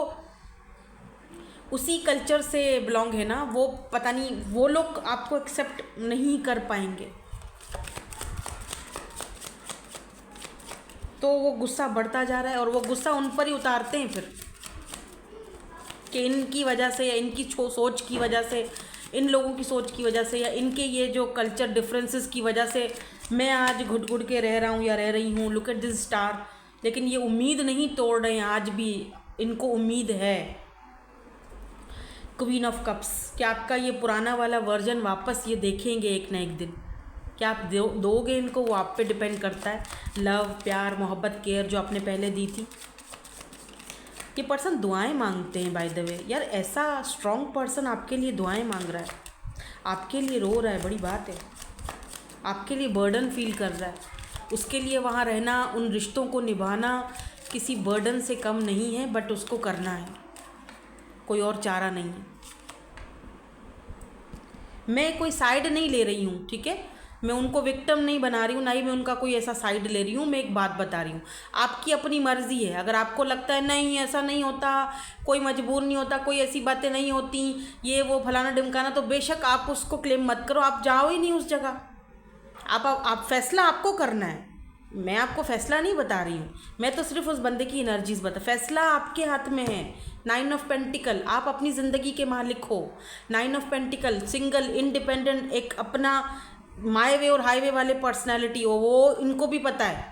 उसी कल्चर से बिलोंग है ना, वो पता नहीं वो लोग आपको एक्सेप्ट नहीं कर पाएंगे। तो वो गुस्सा बढ़ता जा रहा है, और वो गुस्सा उन पर ही उतारते हैं फिर, कि इनकी वजह से या इनकी सोच की वजह से, इन लोगों की सोच की वजह से, या इनके ये जो कल्चर डिफरेंसेस की वजह से मैं आज घुट घुट के रह रहा हूँ या रह रही हूँ। Look at this star. लेकिन ये उम्मीद नहीं तोड़ रहे हैं, आज भी इनको उम्मीद है। क्वीन ऑफ कप्स, क्या आपका ये पुराना वाला वर्जन वापस ये देखेंगे एक ना एक दिन? क्या आप दोगे इनको? वो आप पे डिपेंड करता है। लव, प्यार, मोहब्बत, केयर जो आपने पहले दी थी। ये पर्सन दुआएं मांगते हैं बाय द वे। यार, ऐसा स्ट्रॉन्ग पर्सन आपके लिए दुआएं मांग रहा है, आपके लिए रो रहा है, बड़ी बात है। आपके लिए बर्डन फील कर रहा है। उसके लिए वहाँ रहना, उन रिश्तों को निभाना किसी बर्डन से कम नहीं है, बट उसको करना है, कोई और चारा नहीं है। मैं कोई साइड नहीं ले रही हूँ, ठीक है, मैं उनको विक्टिम नहीं बना रही हूँ, ना ही मैं उनका कोई ऐसा साइड ले रही हूँ। मैं एक बात बता रही हूँ, आपकी अपनी मर्ज़ी है। अगर आपको लगता है नहीं ऐसा नहीं होता, कोई मजबूर नहीं होता, कोई ऐसी बातें नहीं होती, ये वो फलाना ढिमकाना, तो बेशक आप उसको क्लेम मत करो, आप जाओ ही नहीं उस जगह। आप फैसला आपको करना है, मैं आपको फैसला नहीं बता रही हूँ, मैं तो सिर्फ उस बंदे की एनर्जीज बता। फैसला आपके हाथ में है। 9 ऑफ पेंटिकल, आप अपनी ज़िंदगी के मालिक हो। 9 ऑफ पेंटिकल, सिंगल, इंडिपेंडेंट, एक अपना माय वे और हाईवे वाले पर्सनैलिटी हो। वो इनको भी पता है,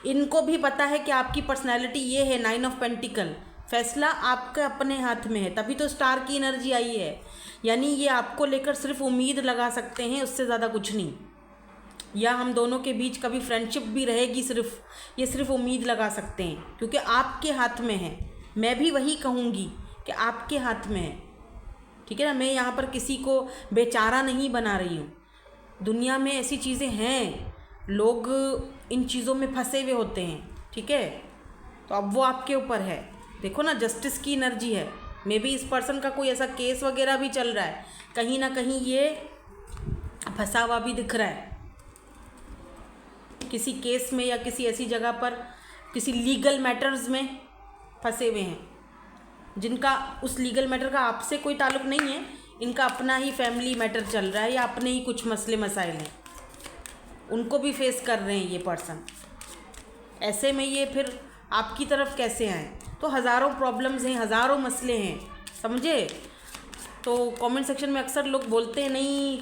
इनको भी पता है कि आपकी पर्सनैलिटी ये है। 9 ऑफ पेंटिकल, फैसला आपके अपने हाथ में है, तभी तो स्टार की एनर्जी आई है। यानी ये आपको लेकर सिर्फ उम्मीद लगा सकते हैं, उससे ज़्यादा कुछ नहीं। या हम दोनों के बीच कभी फ्रेंडशिप भी रहेगी, ये सिर्फ उम्मीद लगा सकते हैं, क्योंकि आपके हाथ में है। मैं भी वही कहूँगी कि आपके हाथ में है, ठीक है ना। मैं यहाँ पर किसी को बेचारा नहीं बना रही हूँ। दुनिया में ऐसी चीज़ें हैं, लोग इन चीज़ों में फंसे हुए होते हैं, ठीक है। तो अब वो आपके ऊपर है। देखो ना, जस्टिस की एनर्जी है। मे बी इस पर्सन का कोई ऐसा केस वगैरह भी चल रहा है, कहीं ना कहीं ये फंसा हुआ भी दिख रहा है किसी केस में, या किसी ऐसी जगह पर किसी लीगल मैटर्स में फंसे हुए हैं, जिनका उस लीगल मैटर का आपसे कोई ताल्लुक नहीं है। इनका अपना ही फैमिली मैटर चल रहा है, या अपने ही कुछ मसले मसाइल हैं, उनको भी फेस कर रहे हैं ये पर्सन। ऐसे में ये फिर आपकी तरफ कैसे आए? तो हज़ारों प्रॉब्लम्स हैं, हज़ारों मसले हैं, समझे? तो कमेंट सेक्शन में अक्सर लोग बोलते हैं नहीं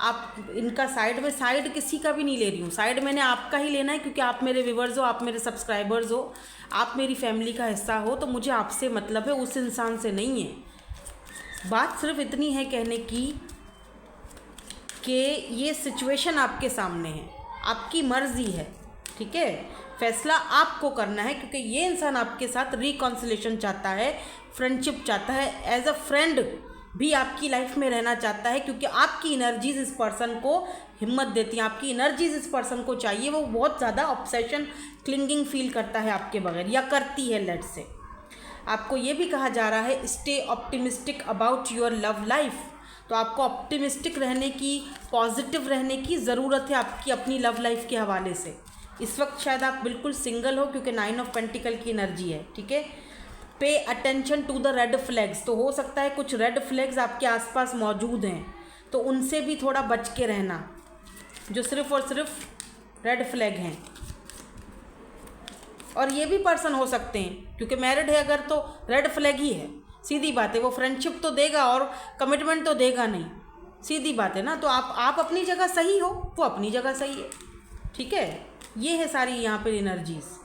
आप इनका साइड में, साइड किसी का भी नहीं ले रही हूँ। साइड मैंने आपका ही लेना है, क्योंकि आप मेरे व्यूवर्स हो, आप मेरे सब्सक्राइबर्स हो, आप मेरी फैमिली का हिस्सा हो, तो मुझे आपसे मतलब है, उस इंसान से नहीं है। बात सिर्फ इतनी है कहने की कि ये सिचुएशन आपके सामने है, आपकी मर्ज़ी है, ठीक है? फैसला आपको करना है, क्योंकि ये इंसान आपके साथ रिकॉन्सिलेशन चाहता है, फ्रेंडशिप चाहता है, एज अ फ्रेंड भी आपकी लाइफ में रहना चाहता है, क्योंकि आपकी एनर्जीज इस पर्सन को हिम्मत देती हैं, आपकी एनर्जीज इस पर्सन को चाहिए। वो बहुत ज़्यादा ऑब्सेशन, क्लिंगिंग फील करता है आपके बगैर, या करती है। लेट से आपको ये भी कहा जा रहा है stay optimistic about your love life. तो आपको ऑप्टिमिस्टिक रहने की, पॉजिटिव रहने की ज़रूरत है आपकी अपनी लव लाइफ के हवाले से। इस वक्त शायद आप बिल्कुल सिंगल हो, क्योंकि 9 ऑफ पेंटिकल की एनर्जी है, ठीक है? Pay attention to the red flags. तो हो सकता है कुछ रेड फ्लैग्स आपके आसपास मौजूद हैं, तो उनसे भी थोड़ा बच के रहना, जो सिर्फ और सिर्फ रेड फ्लैग हैं। और ये भी पर्सन हो सकते हैं, क्योंकि मैरिड है अगर, तो रेड फ्लैग ही है, सीधी बात है। वो फ्रेंडशिप तो देगा और कमिटमेंट तो देगा नहीं, सीधी बात है ना। तो आप अपनी जगह सही हो, वो अपनी जगह सही है, ठीक है? ये है सारी यहाँ पर एनर्जीज़।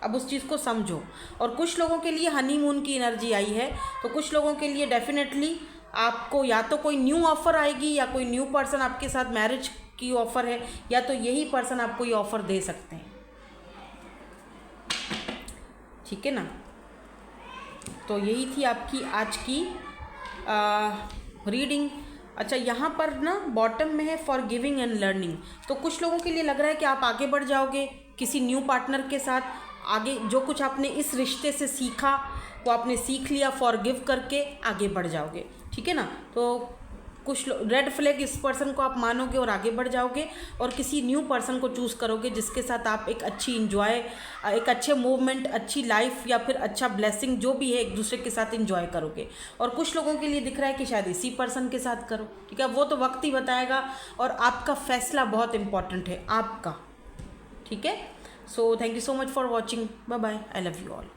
अब उस चीज़ को समझो। और कुछ लोगों के लिए हनीमून की एनर्जी आई है, तो कुछ लोगों के लिए डेफिनेटली आपको या तो कोई न्यू ऑफ़र आएगी, या कोई न्यू पर्सन आपके साथ मैरिज की ऑफ़र है, या तो यही पर्सन आपको ये ऑफ़र दे सकते हैं, ठीक है ना? तो यही थी आपकी आज की रीडिंग। अच्छा, यहाँ पर ना बॉटम में है फॉर गिविंग एंड लर्निंग। तो कुछ लोगों के लिए लग रहा है कि आप आगे बढ़ जाओगे किसी न्यू पार्टनर के साथ। आगे जो कुछ आपने इस रिश्ते से सीखा वो आपने सीख लिया, फॉर गिव करके आगे बढ़ जाओगे, ठीक है ना? तो कुछ रेड फ्लैग इस पर्सन को आप मानोगे और आगे बढ़ जाओगे, और किसी न्यू पर्सन को चूज़ करोगे जिसके साथ आप एक अच्छी इंजॉय, एक अच्छे मूवमेंट, अच्छी लाइफ, या फिर अच्छा ब्लेसिंग जो भी है एक दूसरे के साथ इंजॉय करोगे। और कुछ लोगों के लिए दिख रहा है कि शायद इसी पर्सन के साथ करो, ठीक है? वो तो वक्त ही बताएगा, और आपका फैसला बहुत इंपॉर्टेंट है आपका, ठीक है? So thank you so much for watching. Bye bye. I love you all.